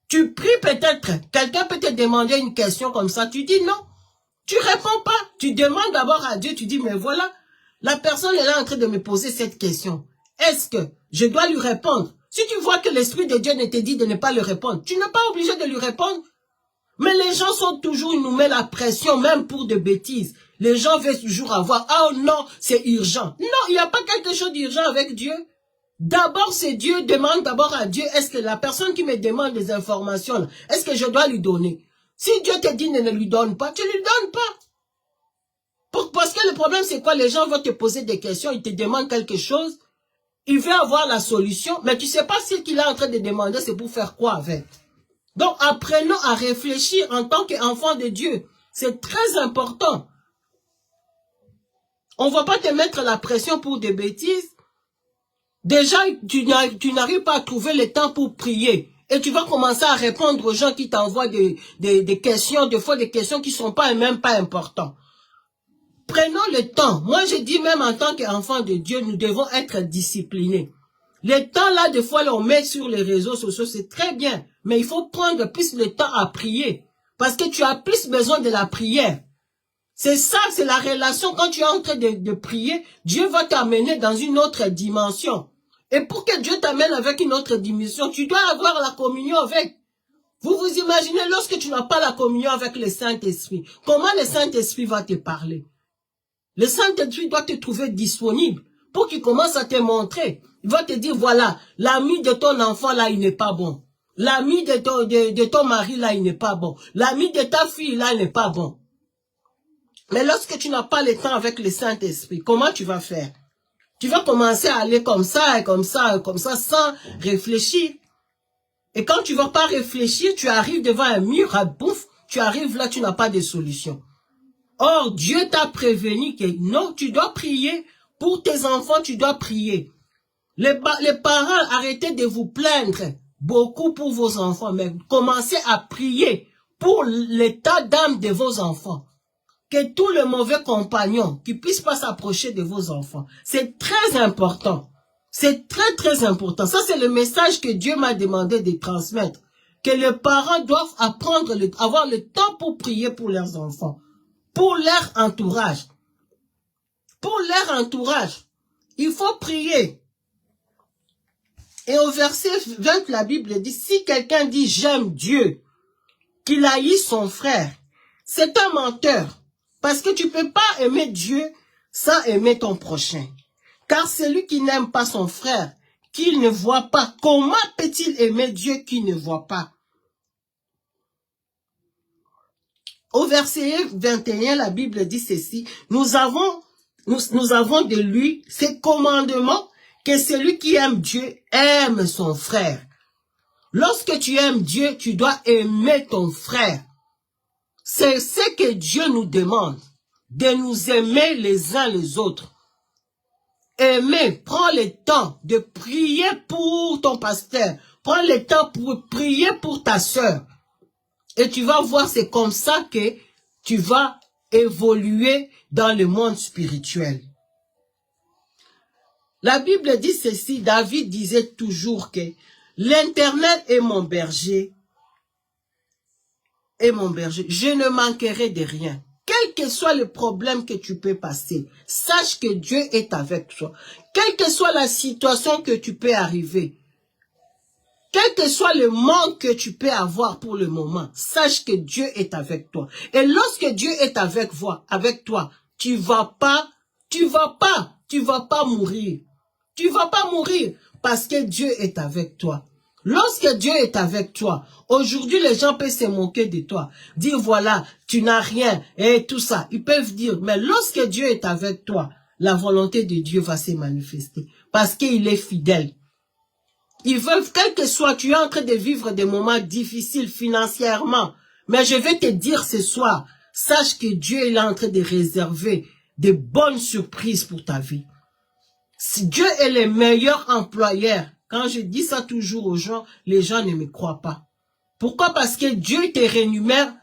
Tu pries peut-être. Quelqu'un peut te demander une question comme ça. Tu dis non. Tu réponds pas. Tu demandes d'abord à Dieu. Tu dis, mais voilà, la personne est là en train de me poser cette question. Est-ce que je dois lui répondre? Si tu vois que l'Esprit de Dieu ne te dit de ne pas lui répondre, tu n'es pas obligé de lui répondre. Mais les gens sont toujours, ils nous mettent la pression, même pour des bêtises. Les gens veulent toujours avoir, oh non, c'est urgent. Non, il n'y a pas quelque chose d'urgent avec Dieu. D'abord, c'est Dieu, demande d'abord à Dieu, est-ce que la personne qui me demande des informations, est-ce que je dois lui donner? Si Dieu te dit ne lui donne pas, tu ne lui donnes pas. Parce que le problème, c'est quoi? Les gens vont te poser des questions, ils te demandent quelque chose, ils veulent avoir la solution, mais tu ne sais pas ce qu'il est en train de demander, c'est pour faire quoi avec. Donc, apprenons à réfléchir en tant qu'enfant de Dieu. C'est très important. On ne va pas te mettre la pression pour des bêtises. Déjà, tu n'arrives pas à trouver le temps pour prier. Et tu vas commencer à répondre aux gens qui t'envoient des questions, des fois des questions qui ne sont pas et même pas importantes. Prenons le temps. Moi, je dis même en tant qu'enfant de Dieu, nous devons être disciplinés. Le temps là, des fois, on met sur les réseaux sociaux, c'est très bien. Mais il faut prendre plus de temps à prier. Parce que tu as plus besoin de la prière. C'est ça, c'est la relation. Quand tu es en train de prier, Dieu va t'amener dans une autre dimension. Et pour que Dieu t'amène avec une autre dimension, tu dois avoir la communion avec. Vous vous imaginez, lorsque tu n'as pas la communion avec le Saint-Esprit, comment le Saint-Esprit va te parler? Le Saint-Esprit doit te trouver disponible pour qu'il commence à te montrer. Il va te dire, voilà, l'ami de ton enfant là, il n'est pas bon. L'ami de ton mari là, il n'est pas bon. L'ami de ta fille là, il n'est pas bon. Mais lorsque tu n'as pas le temps avec le Saint-Esprit, comment tu vas faire? Tu vas commencer à aller comme ça, sans réfléchir. Et quand tu ne vas pas réfléchir, tu arrives devant un mur à bouffe, tu arrives là, tu n'as pas de solution. Or, Dieu t'a prévenu que non, tu dois prier. Pour tes enfants, tu dois prier. Les parents, arrêtez de vous plaindre beaucoup pour vos enfants, mais commencez à prier pour l'état d'âme de vos enfants. Que tous les mauvais compagnons qui puissent pas s'approcher de vos enfants. C'est très important. C'est très, très important. Ça, c'est le message que Dieu m'a demandé de transmettre. Que les parents doivent apprendre, avoir le temps pour prier pour leurs enfants. Pour leur entourage. Pour leur entourage. Il faut prier. Et au verset 20, la Bible dit, si quelqu'un dit j'aime Dieu, qu'il haït son frère, c'est un menteur. Parce que tu ne peux pas aimer Dieu sans aimer ton prochain. Car celui qui n'aime pas son frère, qu'il ne voit pas, comment peut-il aimer Dieu qui ne voit pas? Au verset 21, la Bible dit ceci, nous avons de lui ces commandements que celui qui aime Dieu aime son frère. Lorsque tu aimes Dieu, tu dois aimer ton frère. C'est ce que Dieu nous demande, de nous aimer les uns les autres. Aimer, prends le temps de prier pour ton pasteur. Prends le temps pour prier pour ta sœur. Et tu vas voir, c'est comme ça que tu vas évoluer dans le monde spirituel. La Bible dit ceci, David disait toujours que l'Éternel est mon berger. Et mon berger, je ne manquerai de rien. Quel que soit le problème que tu peux passer, sache que Dieu est avec toi. Quelle que soit la situation que tu peux arriver, quel que soit le manque que tu peux avoir pour le moment, sache que Dieu est avec toi. Et lorsque Dieu est avec toi, tu vas pas mourir. Tu vas pas mourir parce que Dieu est avec toi. Lorsque Dieu est avec toi, aujourd'hui les gens peuvent se moquer de toi, dire voilà, tu n'as rien et tout ça. Ils peuvent dire, mais lorsque Dieu est avec toi, la volonté de Dieu va se manifester parce qu'il est fidèle. Ils veulent, quel que soit, tu es en train de vivre des moments difficiles financièrement, mais je vais te dire ce soir, sache que Dieu est en train de réserver de bonnes surprises pour ta vie. Si Dieu est le meilleur employeur, quand je dis ça toujours aux gens, les gens ne me croient pas. Pourquoi? Parce que Dieu te rémunère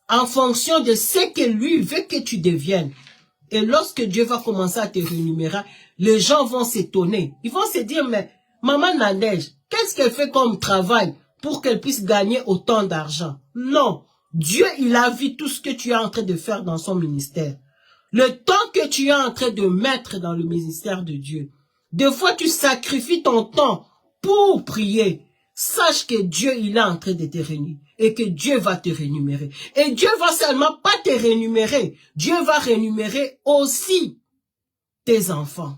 en fonction de ce que lui veut que tu deviennes. Et lorsque Dieu va commencer à te rémunérer, les gens vont s'étonner. Ils vont se dire, mais maman Nadège, qu'est-ce qu'elle fait comme travail pour qu'elle puisse gagner autant d'argent? Non, Dieu, il a vu tout ce que tu es en train de faire dans son ministère. Le temps que tu es en train de mettre dans le ministère de Dieu. Des fois, tu sacrifies ton temps pour prier. sache que Dieu, il est en train de te rémunérer et que Dieu va te rémunérer. Et Dieu va seulement pas te rémunérer, Dieu va rémunérer aussi tes enfants.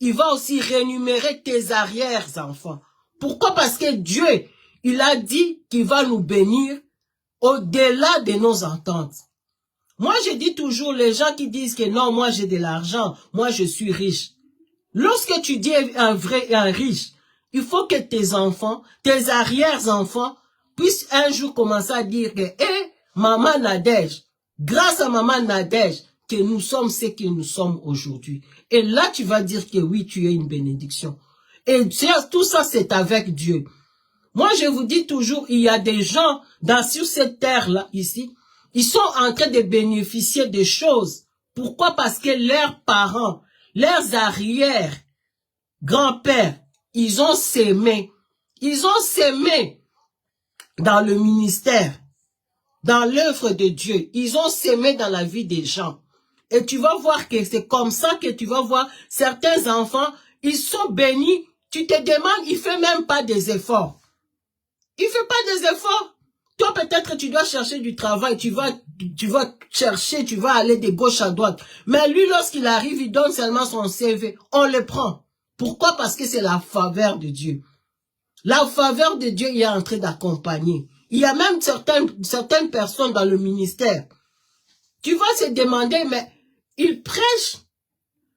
Il va aussi rémunérer tes arrière-enfants. Pourquoi? Parce que Dieu, il a dit qu'il va nous bénir au-delà de nos ententes. Moi, je dis toujours, les gens qui disent que non, moi j'ai de l'argent, moi je suis riche. Lorsque tu dis un vrai et un riche, il faut que tes enfants, tes arrière-enfants, puissent un jour commencer à dire que, maman Nadège, grâce à maman Nadège, que nous sommes ce que nous sommes aujourd'hui. Et là, tu vas dire que oui, tu es une bénédiction. Et tout ça, c'est avec Dieu. Moi, je vous dis toujours, il y a des gens sur cette terre-là, ici, ils sont en train de bénéficier des choses. Pourquoi? Parce que leurs parents, leurs arrières, grands-pères, ils ont sémé dans le ministère, dans l'œuvre de Dieu. Ils ont sémé dans la vie des gens. Et tu vas voir que c'est comme ça que tu vas voir certains enfants, ils sont bénis. Tu te demandes, il ne fait même pas des efforts. Il ne fait pas des efforts. Toi, peut-être, tu dois chercher du travail, tu vas chercher, tu vas aller de gauche à droite. Mais lui, lorsqu'il arrive, il donne seulement son CV. On le prend. Pourquoi? Parce que c'est la faveur de Dieu. La faveur de Dieu est en train d'accompagner. Il y a même certaines personnes dans le ministère. Tu vas se demander, mais il prêche.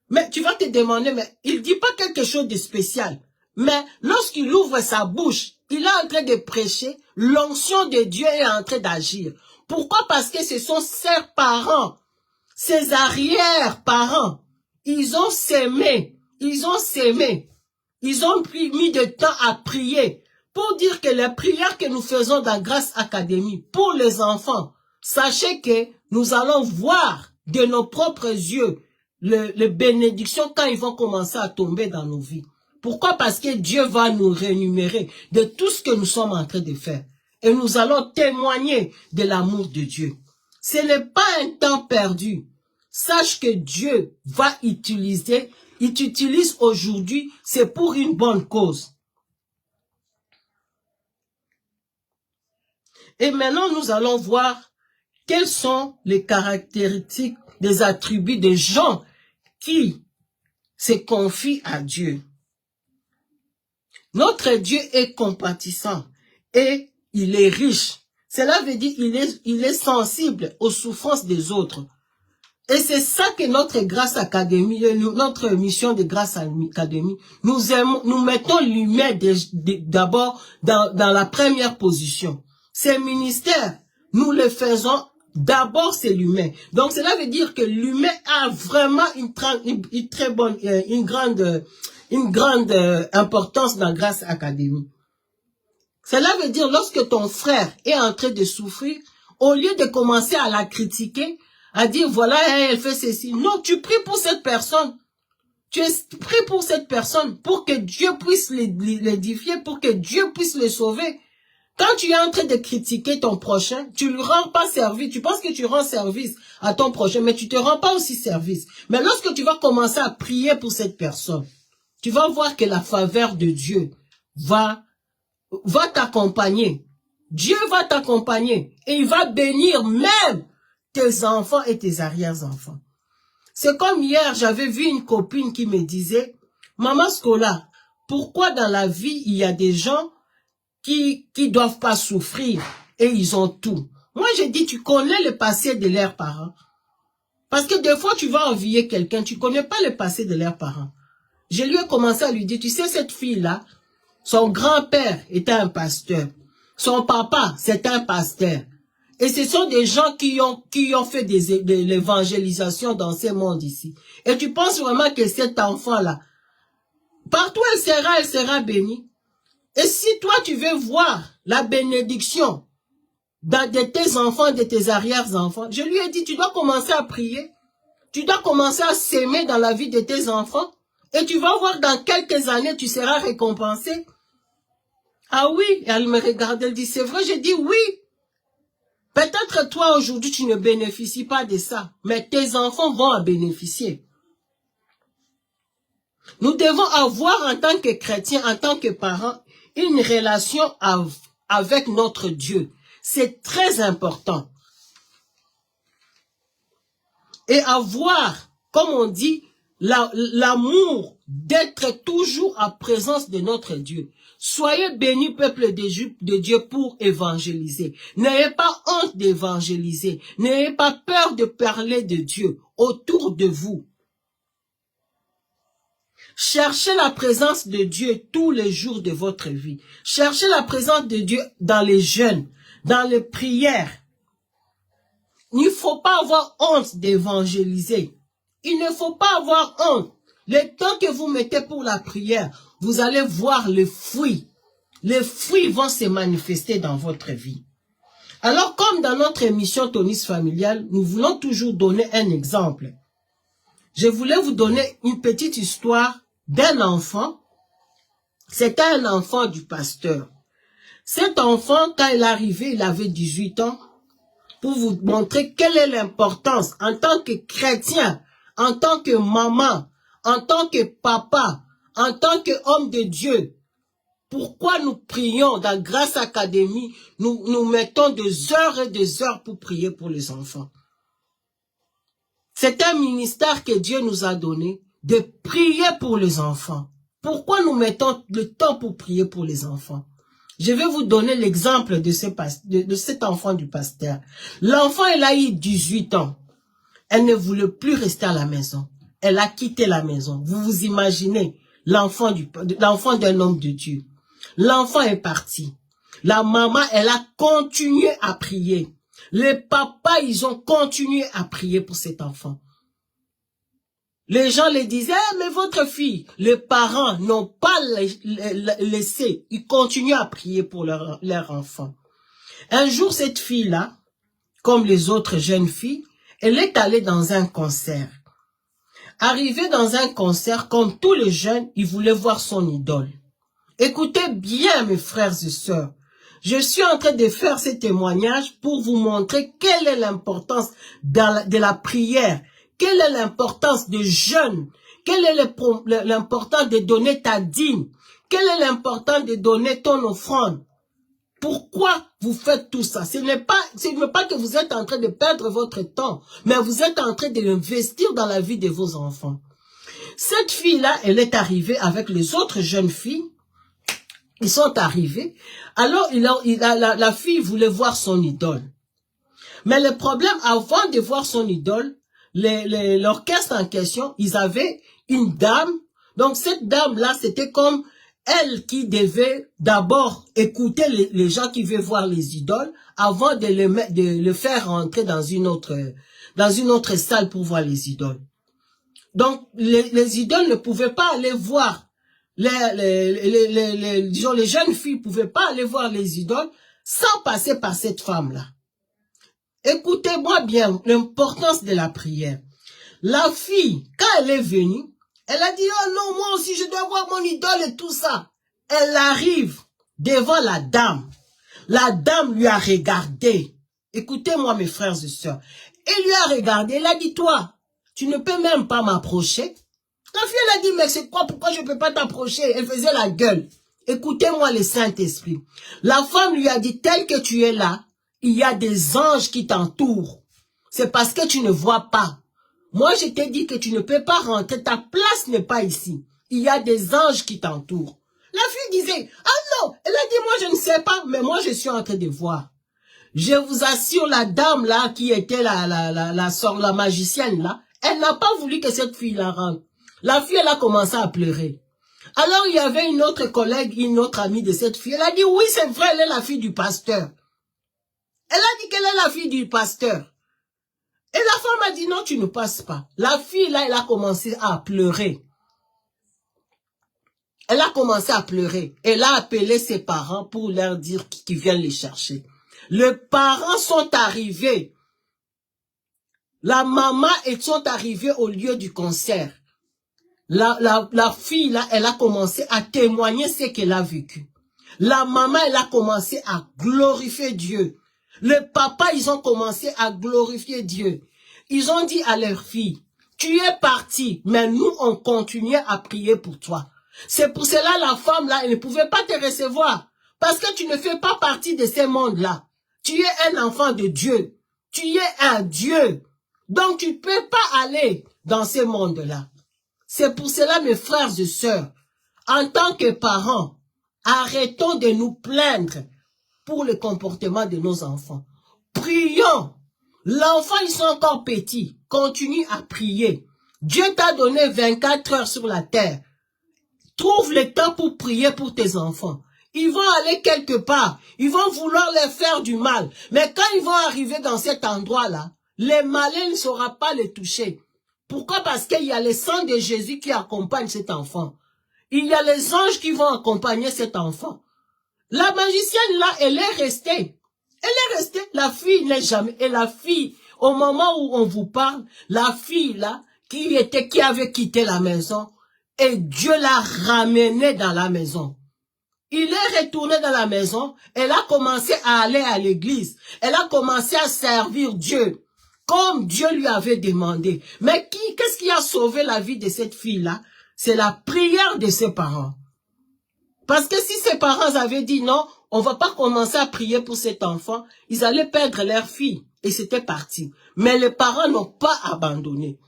Mais tu vas te demander, mais il dit pas quelque chose de spécial. Mais lorsqu'il ouvre sa bouche, il est en train de prêcher, l'onction de Dieu est en train d'agir. Pourquoi? Parce que ce sont ses parents, ses arrière-parents. Ils ont sémé, ils ont mis de temps à prier pour dire que les prières que nous faisons dans Grâce Académie pour les enfants, sachez que nous allons voir de nos propres yeux les bénédictions quand ils vont commencer à tomber dans nos vies. Pourquoi? Parce que Dieu va nous rémunérer de tout ce que nous sommes en train de faire. Et nous allons témoigner de l'amour de Dieu. Ce n'est pas un temps perdu. Sache que Dieu va utiliser, il t'utilise aujourd'hui, c'est pour une bonne cause. Et maintenant, nous allons voir quelles sont les caractéristiques, des attributs des gens qui se confient à Dieu. Notre Dieu est compatissant et il est riche. Cela veut dire il est sensible aux souffrances des autres. Et c'est ça que notre Grâce Académie, notre mission de Grâce Académie, nous mettons l'humain d'abord dans la première position. Ces ministères, nous le faisons, d'abord c'est l'humain. Donc cela veut dire que l'humain a vraiment une grande importance dans Grâce Académie. Cela veut dire lorsque ton frère est en train de souffrir, au lieu de commencer à la critiquer, à dire voilà, elle fait ceci. Non, tu pries pour cette personne. Tu pries pour cette personne pour que Dieu puisse l'édifier, pour que Dieu puisse le sauver. Quand tu es en train de critiquer ton prochain, tu ne lui rends pas service. Tu penses que tu rends service à ton prochain, mais tu ne te rends pas aussi service. Mais lorsque tu vas commencer à prier pour cette personne, tu vas voir que la faveur de Dieu va t'accompagner. Dieu va t'accompagner et il va bénir même tes enfants et tes arrière-enfants. C'est comme hier, j'avais vu une copine qui me disait, Maman Scola, pourquoi dans la vie il y a des gens qui doivent pas souffrir et ils ont tout? Moi j'ai dit, tu connais le passé de leurs parents. Parce que des fois tu vas envier quelqu'un, tu connais pas le passé de leurs parents. Je lui ai commencé à lui dire, tu sais cette fille-là, son grand-père était un pasteur. Son papa, c'est un pasteur. Et ce sont des gens qui ont fait de l'évangélisation dans ce monde ici. Et tu penses vraiment que cet enfant-là, partout elle sera bénie. Et si toi tu veux voir la bénédiction de tes enfants, de tes arrière-enfants, je lui ai dit, tu dois commencer à prier. Tu dois commencer à s'aimer dans la vie de tes enfants. Et tu vas voir dans quelques années, tu seras récompensé. Ah oui, et elle me regardait, elle dit, c'est vrai, j'ai dit oui. Peut-être toi aujourd'hui tu ne bénéficies pas de ça, mais tes enfants vont en bénéficier. Nous devons avoir en tant que chrétiens, en tant que parents, une relation avec notre Dieu. C'est très important. Et avoir, comme on dit, l'amour d'être toujours en présence de notre Dieu. Soyez bénis, peuple de Dieu, pour évangéliser. N'ayez pas honte d'évangéliser. N'ayez pas peur de parler de Dieu autour de vous. Cherchez la présence de Dieu tous les jours de votre vie. Cherchez la présence de Dieu dans les jeûnes, dans les prières. Il ne faut pas avoir honte d'évangéliser. Il ne faut pas avoir honte. Le temps que vous mettez pour la prière, vous allez voir les fruits. Les fruits vont se manifester dans votre vie. Alors, comme dans notre émission Tonus Familial, nous voulons toujours donner un exemple. Je voulais vous donner une petite histoire d'un enfant. C'était un enfant du pasteur. Cet enfant, quand il est arrivé, il avait 18 ans, pour vous montrer quelle est l'importance en tant que chrétien, en tant que maman, en tant que papa, en tant qu'homme de Dieu. Pourquoi nous prions dans Grâce Académie, nous mettons des heures et des heures pour prier pour les enfants. C'est un ministère que Dieu nous a donné, de prier pour les enfants. Pourquoi nous mettons le temps pour prier pour les enfants? Je vais vous donner l'exemple de cet enfant du pasteur. L'enfant, elle a eu 18 ans. Elle ne voulait plus rester à la maison. Elle a quitté la maison. Vous vous imaginez l'enfant d'un homme de Dieu. L'enfant est parti. La maman, elle a continué à prier. Les papas, ils ont continué à prier pour cet enfant. Les gens les disaient, mais votre fille, les parents n'ont pas laissé. Ils continuent à prier pour leur enfant. Un jour, cette fille-là, comme les autres jeunes filles, elle est allée dans un concert. Arrivée dans un concert, comme tous les jeunes, ils voulaient voir son idole. Écoutez bien, mes frères et sœurs. Je suis en train de faire ce témoignage pour vous montrer quelle est l'importance de la prière. Quelle est l'importance de jeûne? Quelle est l'importance de donner ta dîme? Quelle est l'importance de donner ton offrande? Pourquoi vous faites tout ça? Ce n'est pas que vous êtes en train de perdre votre temps, mais vous êtes en train de l'investir dans la vie de vos enfants. Cette fille-là, elle est arrivée avec les autres jeunes filles. Ils sont arrivés. Alors, la fille voulait voir son idole. Mais le problème, avant de voir son idole, l'orchestre en question, ils avaient une dame. Donc, cette dame-là, c'était comme elle qui devait d'abord écouter les gens qui veulent voir les idoles avant de le faire rentrer dans une autre salle pour voir les idoles. Donc, les idoles ne pouvaient pas aller voir. Disons, les jeunes filles ne pouvaient pas aller voir les idoles sans passer par cette femme-là. Écoutez-moi bien l'importance de la prière. La fille, quand elle est venue, elle a dit, oh non, moi aussi je dois voir mon idole et tout ça. Elle arrive devant la dame. La dame lui a regardé. Écoutez-moi mes frères et sœurs. Elle lui a regardé, elle a dit, toi, tu ne peux même pas m'approcher. La fille, elle a dit, mais c'est quoi, pourquoi je ne peux pas t'approcher? Elle faisait la gueule. Écoutez-moi le Saint-Esprit. La femme lui a dit, tel que tu es là, il y a des anges qui t'entourent. C'est parce que tu ne vois pas. Moi, je t'ai dit que tu ne peux pas rentrer. Ta place n'est pas ici. Il y a des anges qui t'entourent. La fille disait, ah non, elle a dit, moi je ne sais pas, mais moi je suis en train de voir. Je vous assure, la dame là, qui était la magicienne là, elle n'a pas voulu que cette fille la rentre. La fille, elle a commencé à pleurer. Alors, il y avait une autre collègue, une autre amie de cette fille. Elle a dit, oui, c'est vrai, elle est la fille du pasteur. Elle a dit qu'elle est la fille du pasteur. Et la femme a dit, non, tu ne passes pas. La fille, là, elle a commencé à pleurer. Elle a commencé à pleurer. Elle a appelé ses parents pour leur dire qu'ils viennent les chercher. Les parents sont arrivés. La maman, ils sont arrivés au lieu du concert. La fille, là, elle a commencé à témoigner ce qu'elle a vécu. La maman, elle a commencé à glorifier Dieu. Les papas, ils ont commencé à glorifier Dieu. Ils ont dit à leur fille, tu es partie, mais nous, on continuait à prier pour toi. C'est pour cela la femme là, elle ne pouvait pas te recevoir. Parce que tu ne fais pas partie de ces mondes-là. Tu es un enfant de Dieu. Tu es un Dieu. Donc tu ne peux pas aller dans ces mondes-là. C'est pour cela, mes frères et sœurs, en tant que parents, arrêtons de nous plaindre pour le comportement de nos enfants. Prions. L'enfant, ils sont encore petits. Continue à prier. Dieu t'a donné 24 heures sur la terre. Trouve le temps pour prier pour tes enfants. Ils vont aller quelque part. Ils vont vouloir leur faire du mal. Mais quand ils vont arriver dans cet endroit-là, les malins ne sauront pas les toucher. Pourquoi? Parce qu'il y a le sang de Jésus qui accompagne cet enfant. Il y a les anges qui vont accompagner cet enfant. La magicienne là, elle est restée. Elle est restée. La fille n'est jamais. Et la fille, au moment où on vous parle, la fille là, qui avait quitté la maison, et Dieu l'a ramenée dans la maison. Il est retourné dans la maison. Elle a commencé à aller à l'église. Elle a commencé à servir Dieu, comme Dieu lui avait demandé. Mais qu'est-ce qui a sauvé la vie de cette fille-là? C'est la prière de ses parents. Parce que si ses parents avaient dit non, on va pas commencer à prier pour cet enfant, ils allaient perdre leur fille. Et c'était parti. Mais les parents n'ont pas abandonné.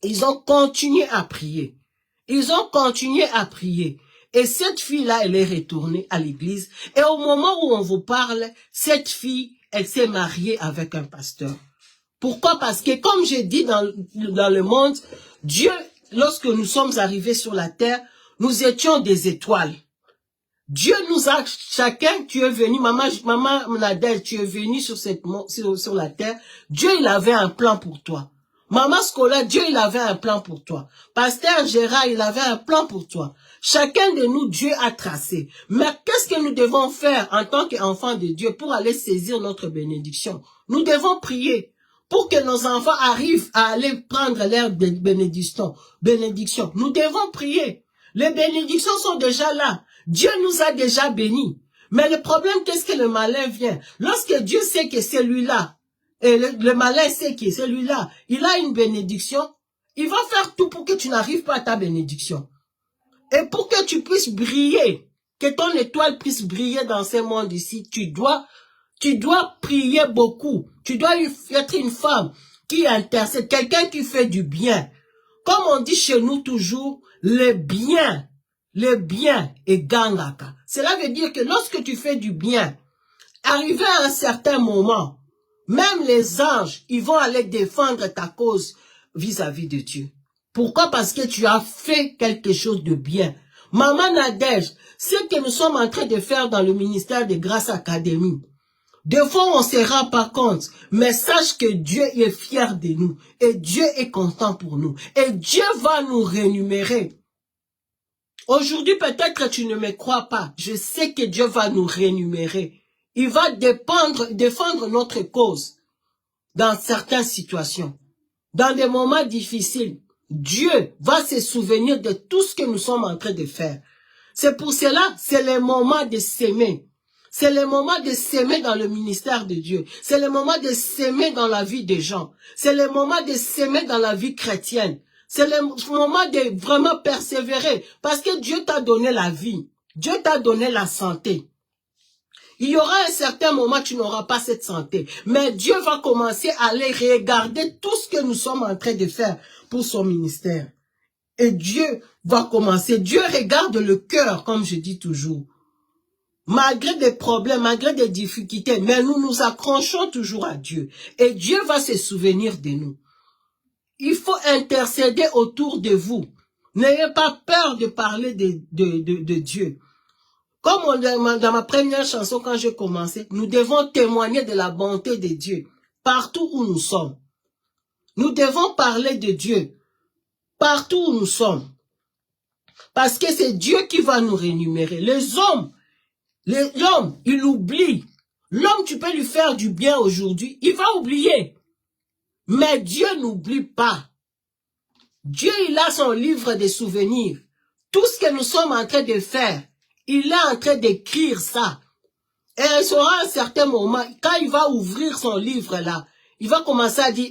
Ils ont continué à prier. Ils ont continué à prier. Et cette fille-là, elle est retournée à l'église. Et au moment où on vous parle, cette fille, elle s'est mariée avec un pasteur. Pourquoi? Parce que comme j'ai dit dans le monde, Dieu, lorsque nous sommes arrivés sur la terre, nous étions des étoiles. Dieu nous a, chacun, tu es venu, maman Nadège, tu es venu sur la terre. Dieu, il avait un plan pour toi. Maman Scola, Dieu, il avait un plan pour toi. Pasteur Gérard, il avait un plan pour toi. Chacun de nous, Dieu a tracé. Mais qu'est-ce que nous devons faire en tant qu'enfants de Dieu pour aller saisir notre bénédiction? Nous devons prier pour que nos enfants arrivent à aller prendre leur bénédiction. Nous devons prier. Les bénédictions sont déjà là. Dieu nous a déjà bénis. Mais le problème, qu'est-ce que le malin vient? Lorsque Dieu sait que celui-là, et le malin sait que celui-là, il a une bénédiction, il va faire tout pour que tu n'arrives pas à ta bénédiction. Et pour que tu puisses briller, que ton étoile puisse briller dans ce monde ici, tu dois prier beaucoup. Tu dois être une femme qui intercède, quelqu'un qui fait du bien. Comme on dit chez nous toujours, le bien est gangaka. Cela veut dire que lorsque tu fais du bien, arrivé à un certain moment, même les anges, ils vont aller défendre ta cause vis-à-vis de Dieu. Pourquoi? Parce que tu as fait quelque chose de bien. Maman Nadège, ce que nous sommes en train de faire dans le ministère de Grâce Académie, des fois on ne se rend pas compte, mais sache que Dieu est fier de nous et Dieu est content pour nous et Dieu va nous rémunérer. Aujourd'hui, peut-être tu ne me crois pas, je sais que Dieu va nous rémunérer. Il va défendre notre cause dans certaines situations. Dans des moments difficiles, Dieu va se souvenir de tout ce que nous sommes en train de faire. C'est pour cela, c'est le moment de s'aimer. C'est le moment de s'aimer dans le ministère de Dieu. C'est le moment de s'aimer dans la vie des gens. C'est le moment de s'aimer dans la vie chrétienne. C'est le moment de vraiment persévérer. Parce que Dieu t'a donné la vie. Dieu t'a donné la santé. Il y aura un certain moment, tu n'auras pas cette santé. Mais Dieu va commencer à aller regarder tout ce que nous sommes en train de faire pour son ministère. Et Dieu va commencer. Dieu regarde le cœur, comme je dis toujours. Malgré des problèmes, malgré des difficultés, mais nous nous accrochons toujours à Dieu. Et Dieu va se souvenir de nous. Il faut intercéder autour de vous. N'ayez pas peur de parler de Dieu. Comme dans ma première chanson, quand j'ai commencé, nous devons témoigner de la bonté de Dieu partout où nous sommes. Nous devons parler de Dieu partout où nous sommes. Parce que c'est Dieu qui va nous rémunérer. L'homme, il oublie. L'homme, tu peux lui faire du bien aujourd'hui, il va oublier. Mais Dieu n'oublie pas. Dieu, il a son livre de souvenirs. Tout ce que nous sommes en train de faire, il est en train d'écrire ça. Et il sera à un certain moment, quand il va ouvrir son livre là, il va commencer à dire,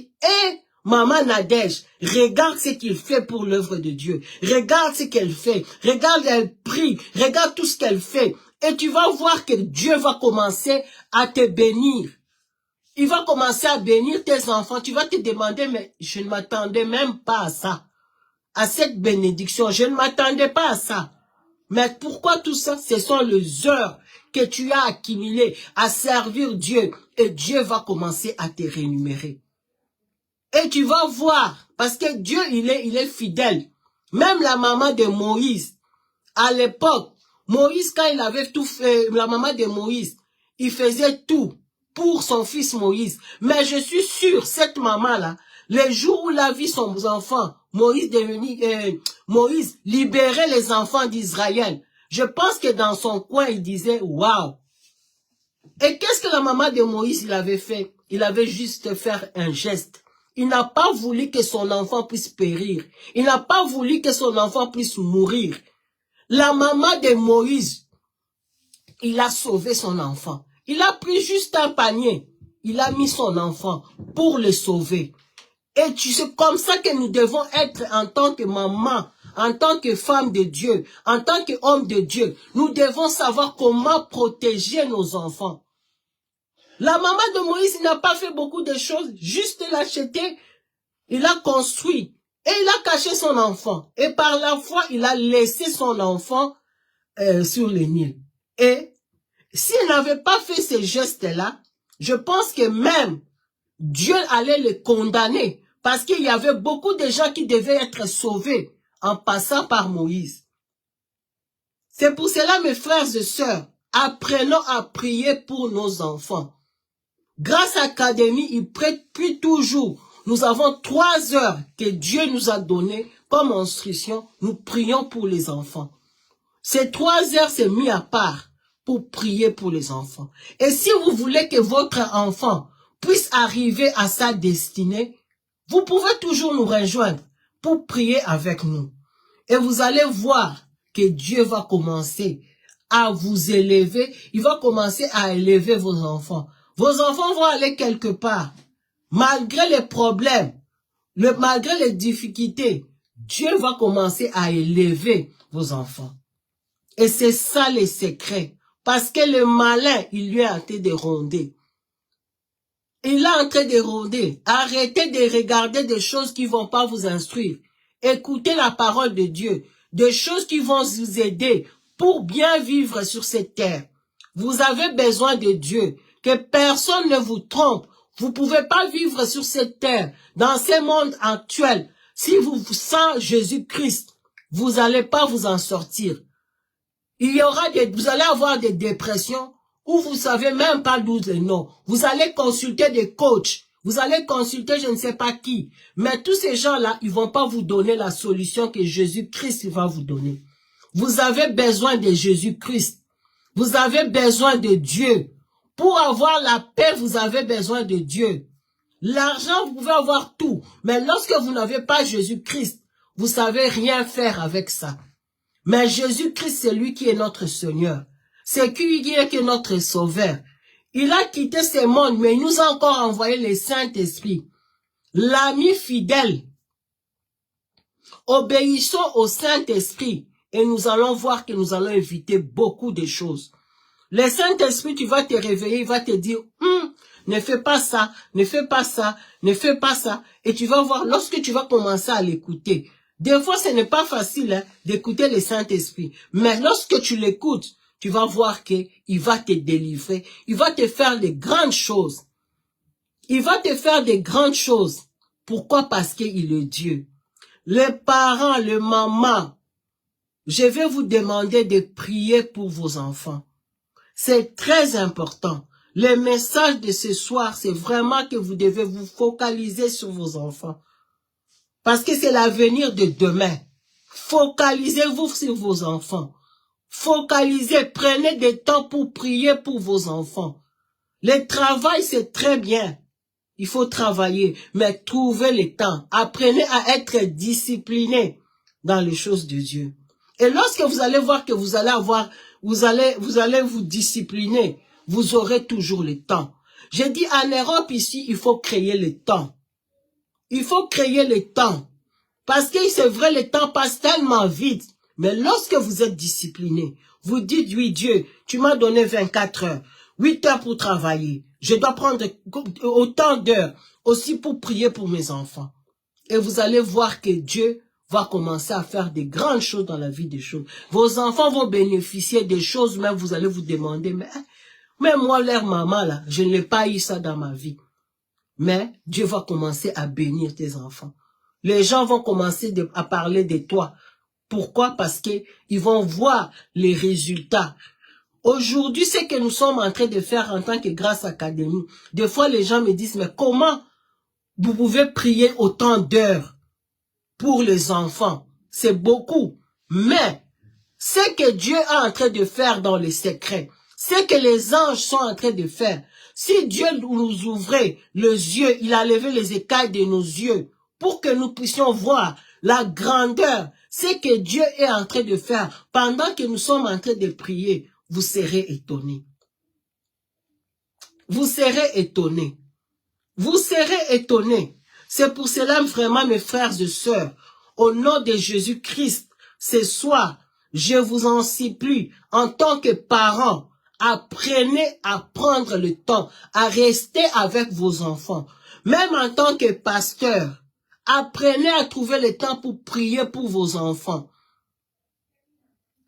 Maman Nadège, regarde ce qu'il fait pour l'œuvre de Dieu. Regarde ce qu'elle fait. Regarde, elle prie. Regarde tout ce qu'elle fait. Et tu vas voir que Dieu va commencer à te bénir. Il va commencer à bénir tes enfants. Tu vas te demander, mais je ne m'attendais même pas à ça. À cette bénédiction, je ne m'attendais pas à ça. Mais pourquoi tout ça? Ce sont les heures que tu as accumulées à servir Dieu. Et Dieu va commencer à te rémunérer. Et tu vas voir, parce que Dieu, il est fidèle. Même la maman de Moïse, à l'époque, Moïse, quand il avait tout fait, la maman de Moïse, il faisait tout pour son fils Moïse. Mais je suis sûr, cette maman-là, le jour où il a vu son enfant, Moïse libérait les enfants d'Israël. Je pense que dans son coin, il disait, waouh. Et qu'est-ce que la maman de Moïse, il avait fait? Il avait juste fait un geste. Il n'a pas voulu que son enfant puisse périr. Il n'a pas voulu que son enfant puisse mourir. La maman de Moïse, il a sauvé son enfant. Il a pris juste un panier. Il a mis son enfant pour le sauver. Et c'est comme ça que nous devons être en tant que maman, en tant que femme de Dieu, en tant qu'homme de Dieu. Nous devons savoir comment protéger nos enfants. La maman de Moïse n'a pas fait beaucoup de choses, juste l'acheter, il a construit et il a caché son enfant. Et par la foi, il a laissé son enfant sur le Nil. Et s'il n'avait pas fait ces gestes-là, je pense que même Dieu allait le condamner parce qu'il y avait beaucoup de gens qui devaient être sauvés en passant par Moïse. C'est pour cela, mes frères et sœurs, apprenons à prier pour nos enfants. Grâce à l'Académie, il prête plus toujours. Nous avons 3 heures que Dieu nous a données comme instruction. Nous prions pour les enfants. Ces 3 heures, c'est mis à part pour prier pour les enfants. Et si vous voulez que votre enfant puisse arriver à sa destinée, vous pouvez toujours nous rejoindre pour prier avec nous. Et vous allez voir que Dieu va commencer à vous élever. Il va commencer à élever vos enfants. Vos enfants vont aller quelque part. Malgré les problèmes, malgré les difficultés, Dieu va commencer à élever vos enfants. Et c'est ça le secret. Parce que le malin, il lui est en train de ronder. Il est en train de ronder. Arrêtez de regarder des choses qui ne vont pas vous instruire. Écoutez la parole de Dieu. Des choses qui vont vous aider pour bien vivre sur cette terre. Vous avez besoin de Dieu. Que personne ne vous trompe. Vous ne pouvez pas vivre sur cette terre, dans ce monde actuel. Si vous sans Jésus-Christ, vous n'allez pas vous en sortir. Vous allez avoir des dépressions où vous ne savez même pas d'où le nom. Vous allez consulter des coachs. Vous allez consulter je ne sais pas qui. Mais tous ces gens-là, ils ne vont pas vous donner la solution que Jésus-Christ va vous donner. Vous avez besoin de Jésus-Christ. Vous avez besoin de Dieu. Pour avoir la paix, vous avez besoin de Dieu. L'argent, vous pouvez avoir tout. Mais lorsque vous n'avez pas Jésus-Christ, vous ne savez rien faire avec ça. Mais Jésus-Christ, c'est lui qui est notre Seigneur. C'est lui qui est notre Sauveur. Il a quitté ce monde, mais il nous a encore envoyé le Saint-Esprit. L'ami fidèle. Obéissons au Saint-Esprit. Et nous allons voir que nous allons éviter beaucoup de choses. Le Saint-Esprit, tu vas te réveiller, il va te dire, ne fais pas ça, ne fais pas ça, ne fais pas ça. Et tu vas voir, lorsque tu vas commencer à l'écouter, des fois ce n'est pas facile d'écouter le Saint-Esprit. Mais lorsque tu l'écoutes, tu vas voir qu'il va te délivrer. Il va te faire de grandes choses. Il va te faire de grandes choses. Pourquoi? Parce qu'il est Dieu. Les parents, les mamans, je vais vous demander de prier pour vos enfants. C'est très important. Le message de ce soir, c'est vraiment que vous devez vous focaliser sur vos enfants. Parce que c'est l'avenir de demain. Focalisez-vous sur vos enfants. Focalisez, prenez du temps pour prier pour vos enfants. Le travail, c'est très bien. Il faut travailler, mais trouvez le temps. Apprenez à être discipliné dans les choses de Dieu. Et lorsque vous allez voir que vous allez vous discipliner, vous aurez toujours le temps. J'ai dit en Europe ici, il faut créer le temps. Il faut créer le temps. Parce que c'est vrai, le temps passe tellement vite. Mais lorsque vous êtes discipliné, vous dites, oui Dieu, tu m'as donné 24 heures, 8 heures pour travailler. Je dois prendre autant d'heures aussi pour prier pour mes enfants. Et vous allez voir que Dieu va commencer à faire des grandes choses dans la vie des choses. Vos enfants vont bénéficier des choses, même vous allez vous demander, mais moi, leur maman, là, je n'ai pas eu ça dans ma vie. Mais Dieu va commencer à bénir tes enfants. Les gens vont commencer à parler de toi. Pourquoi? Parce qu'ils vont voir les résultats. Aujourd'hui, ce que nous sommes en train de faire en tant que Grâce Académie, des fois les gens me disent, mais comment vous pouvez prier autant d'heures pour les enfants? C'est beaucoup. Mais ce que Dieu est en train de faire dans les secrets, ce que les anges sont en train de faire, si Dieu nous ouvrait les yeux, il a levé les écailles de nos yeux pour que nous puissions voir la grandeur, ce que Dieu est en train de faire pendant que nous sommes en train de prier, vous serez étonnés. Vous serez étonnés. Vous serez étonnés. C'est pour cela vraiment, mes frères et sœurs, au nom de Jésus-Christ, ce soir, je vous en supplie, en tant que parents, apprenez à prendre le temps, à rester avec vos enfants. Même en tant que pasteur, apprenez à trouver le temps pour prier pour vos enfants.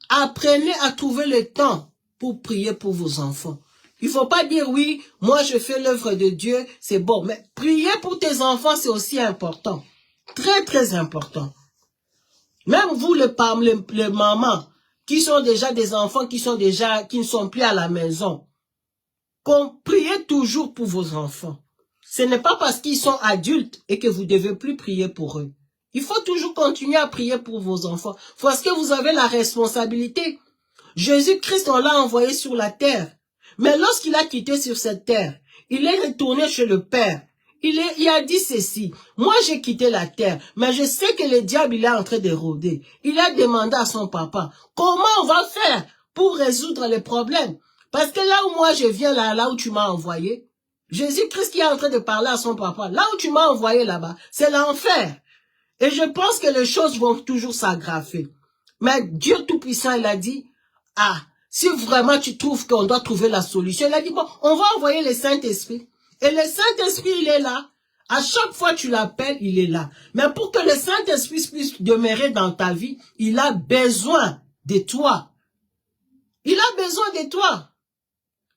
Apprenez à trouver le temps pour prier pour vos enfants. Il ne faut pas dire, oui, moi je fais l'œuvre de Dieu, c'est bon. Mais prier pour tes enfants, c'est aussi important. Très, très important. Même vous, les mamans, qui sont déjà des enfants, qui ne sont plus à la maison, priez toujours pour vos enfants. Ce n'est pas parce qu'ils sont adultes et que vous ne devez plus prier pour eux. Il faut toujours continuer à prier pour vos enfants. Parce que vous avez la responsabilité. Jésus-Christ, on l'a envoyé sur la terre. Mais lorsqu'il a quitté sur cette terre, il est retourné chez le Père. Il a dit ceci, moi j'ai quitté la terre, mais je sais que le diable il est en train de rôder. Il a demandé à son papa, comment on va faire pour résoudre les problèmes? Parce que là où moi je viens, là où tu m'as envoyé, Jésus-Christ qui est en train de parler à son papa, là où tu m'as envoyé là-bas, c'est l'enfer. Et je pense que les choses vont toujours s'aggraver. Mais Dieu Tout-Puissant, il a dit, si vraiment tu trouves qu'on doit trouver la solution, il a dit, bon, on va envoyer le Saint-Esprit. Et le Saint-Esprit, il est là. À chaque fois que tu l'appelles, il est là. Mais pour que le Saint-Esprit puisse demeurer dans ta vie, il a besoin de toi. Il a besoin de toi.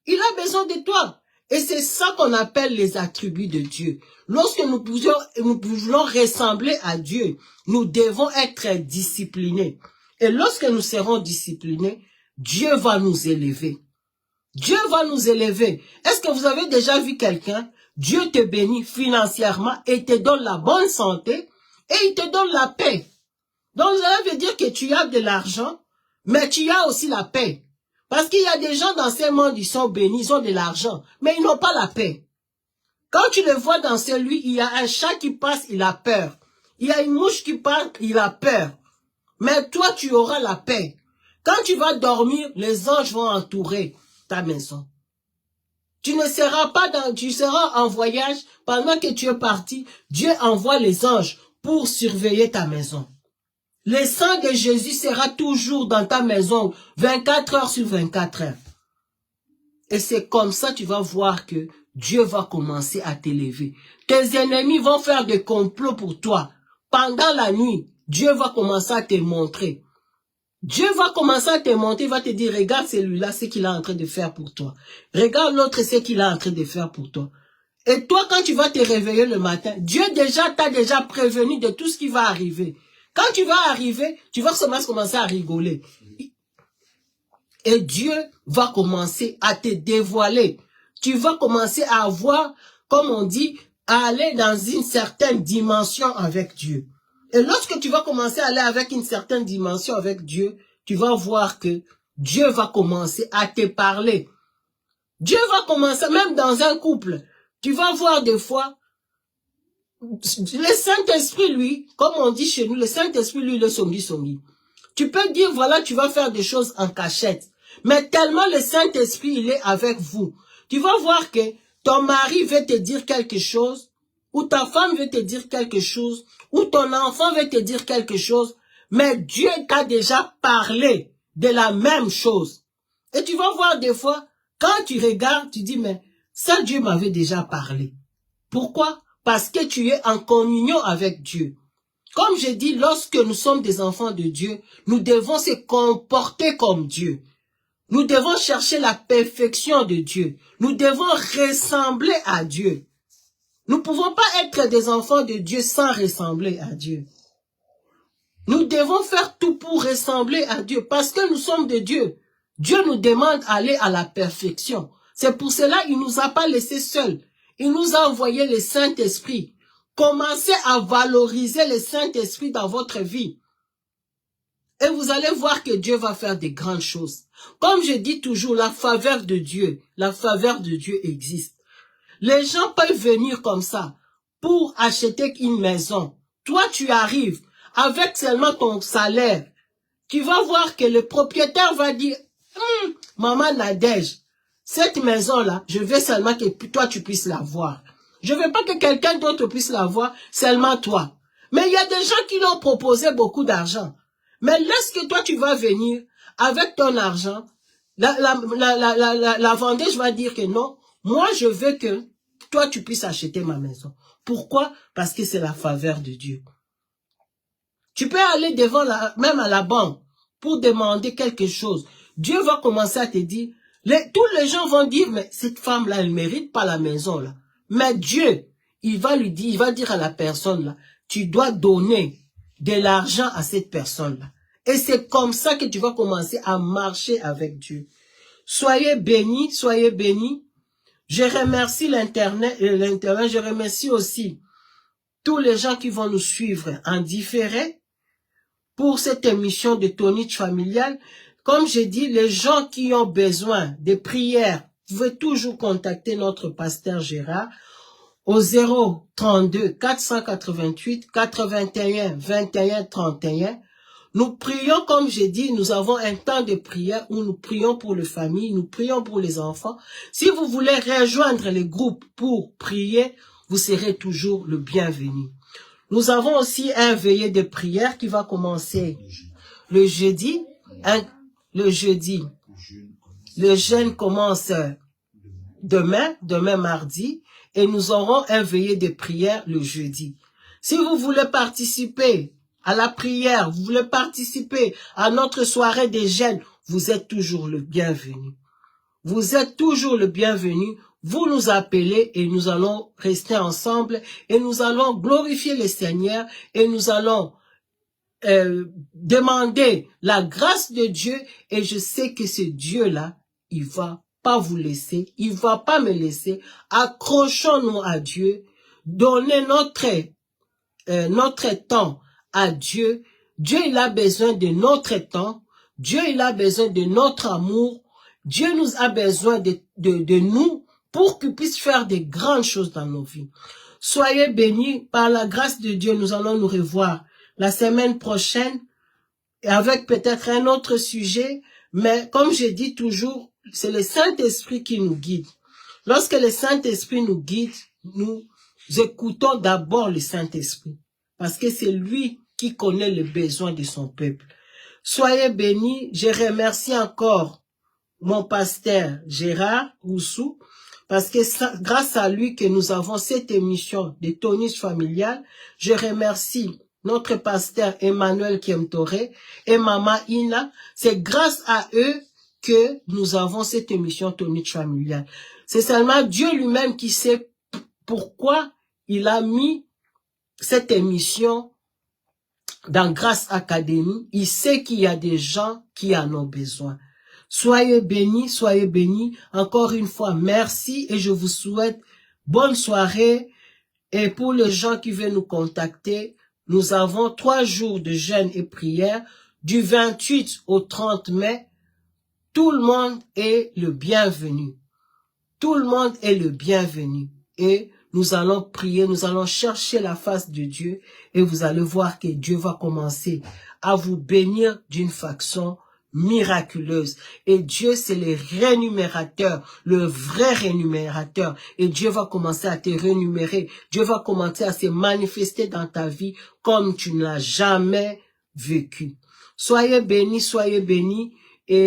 Il a besoin de toi. Et c'est ça qu'on appelle les attributs de Dieu. Lorsque nous voulons ressembler à Dieu, nous devons être disciplinés. Et lorsque nous serons disciplinés, Dieu va nous élever. Dieu va nous élever. Est-ce que vous avez déjà vu quelqu'un? Dieu te bénit financièrement et te donne la bonne santé et il te donne la paix. Donc ça veut dire que tu as de l'argent, mais tu as aussi la paix. Parce qu'il y a des gens dans ce monde, ils sont bénis, ils ont de l'argent, mais ils n'ont pas la paix. Quand tu le vois dans celui, il y a un chat qui passe, il a peur. Il y a une mouche qui passe, il a peur. Mais toi, tu auras la paix. Quand tu vas dormir, les anges vont entourer ta maison. Tu seras en voyage pendant que tu es parti. Dieu envoie les anges pour surveiller ta maison. Le sang de Jésus sera toujours dans ta maison 24 heures sur 24 heures. Et c'est comme ça que tu vas voir que Dieu va commencer à t'élever. Tes ennemis vont faire des complots pour toi. Pendant la nuit, Dieu va commencer à te montrer. Dieu va commencer à te montrer, il va te dire, regarde celui-là, ce qu'il est en train de faire pour toi. Regarde l'autre, ce qu'il est en train de faire pour toi. Et toi, quand tu vas te réveiller le matin, Dieu t'a déjà prévenu de tout ce qui va arriver. Quand tu vas arriver, tu vas commencer à rigoler. Et Dieu va commencer à te dévoiler. Tu vas commencer à avoir, comme on dit, à aller dans une certaine dimension avec Dieu. Et lorsque tu vas commencer à aller avec une certaine dimension avec Dieu, tu vas voir que Dieu va commencer à te parler. Dieu va commencer, même dans un couple, tu vas voir des fois, le Saint-Esprit, lui, comme on dit chez nous, le Saint-Esprit, lui, le songi. Tu peux dire, voilà, tu vas faire des choses en cachette. Mais tellement le Saint-Esprit, il est avec vous. Tu vas voir que ton mari veut te dire quelque chose, ou ta femme veut te dire quelque chose, ou ton enfant veut te dire quelque chose, mais Dieu t'a déjà parlé de la même chose. Et tu vas voir des fois, quand tu regardes, tu dis, mais ça Dieu m'avait déjà parlé. Pourquoi? Parce que tu es en communion avec Dieu. Comme je dis, lorsque nous sommes des enfants de Dieu, nous devons se comporter comme Dieu. Nous devons chercher la perfection de Dieu. Nous devons ressembler à Dieu. Nous ne pouvons pas être des enfants de Dieu sans ressembler à Dieu. Nous devons faire tout pour ressembler à Dieu parce que nous sommes de Dieu. Dieu nous demande d'aller à la perfection. C'est pour cela qu'il ne nous a pas laissés seuls. Il nous a envoyé le Saint-Esprit. Commencez à valoriser le Saint-Esprit dans votre vie. Et vous allez voir que Dieu va faire des grandes choses. Comme je dis toujours, la faveur de Dieu existe. Les gens peuvent venir comme ça pour acheter une maison. Toi, tu arrives avec seulement ton salaire. Tu vas voir que le propriétaire va dire, Maman Nadège, cette maison-là, je veux seulement que toi, tu puisses la voir. Je ne veux pas que quelqu'un d'autre puisse la voir, seulement toi. Mais il y a des gens qui l'ont proposé beaucoup d'argent. Mais lorsque toi, tu vas venir avec ton argent, la vendeuse va dire que non, moi, je veux que toi, tu puisses acheter ma maison. Pourquoi? Parce que c'est la faveur de Dieu. Tu peux aller devant même à la banque pour demander quelque chose. Dieu va commencer à te dire, tous les gens vont dire, mais cette femme-là, elle ne mérite pas la maison là. Mais Dieu, il va dire à la personne là, tu dois donner de l'argent à cette personne-là. Et c'est comme ça que tu vas commencer à marcher avec Dieu. Soyez bénis, soyez bénis. Je remercie l'Internet, je remercie aussi tous les gens qui vont nous suivre en différé pour cette émission de Tonitch Familial. Comme j'ai dit, les gens qui ont besoin de prières, vous pouvez toujours contacter notre pasteur Gérard au 032 488 81 21 31. Nous prions, comme j'ai dit, nous avons un temps de prière où nous prions pour les familles, nous prions pour les enfants. Si vous voulez rejoindre les groupes pour prier, vous serez toujours le bienvenu. Nous avons aussi un veillée de prière qui va commencer le jeudi. Le jeûne commence demain mardi, et nous aurons un veillée de prière le jeudi. Si vous voulez participer à la prière, vous voulez participer à notre soirée des jeûnes, vous êtes toujours le bienvenu. Vous êtes toujours le bienvenu. Vous nous appelez et nous allons rester ensemble et nous allons glorifier le Seigneur et nous allons demander la grâce de Dieu, et je sais que ce Dieu-là, il va pas vous laisser, il va pas me laisser. Accrochons-nous à Dieu, donnez notre temps à Dieu. Dieu, il a besoin de notre temps. Dieu, il a besoin de notre amour. Dieu nous a besoin de nous pour qu'il puisse faire de grandes choses dans nos vies. Soyez bénis. Par la grâce de Dieu, nous allons nous revoir la semaine prochaine avec peut-être un autre sujet. Mais comme je dis toujours, c'est le Saint-Esprit qui nous guide. Lorsque le Saint-Esprit nous guide, nous écoutons d'abord le Saint-Esprit. Parce que c'est lui qui connaît les besoins de son peuple. Soyez bénis. Je remercie encore mon pasteur Gérard Roussou, parce que grâce à lui que nous avons cette émission de Tonitch Familial. Je remercie notre pasteur Emmanuel Kiemtoré et Maman Ina. C'est grâce à eux que nous avons cette émission Tonitch Familial. C'est seulement Dieu lui-même qui sait pourquoi il a mis cette émission dans Grâce Académie. Il sait qu'il y a des gens qui en ont besoin. Soyez bénis, soyez bénis. Encore une fois, merci et je vous souhaite bonne soirée. Et pour les gens qui veulent nous contacter, nous avons 3 jours de jeûne et prière du 28 au 30 mai. Tout le monde est le bienvenu. Tout le monde est le bienvenu. Et nous allons prier, nous allons chercher la face de Dieu et vous allez voir que Dieu va commencer à vous bénir d'une façon miraculeuse. Et Dieu, c'est le rémunérateur, le vrai rémunérateur. Et Dieu va commencer à te rémunérer. Dieu va commencer à se manifester dans ta vie comme tu ne l'as jamais vécu. Soyez bénis, soyez bénis. Et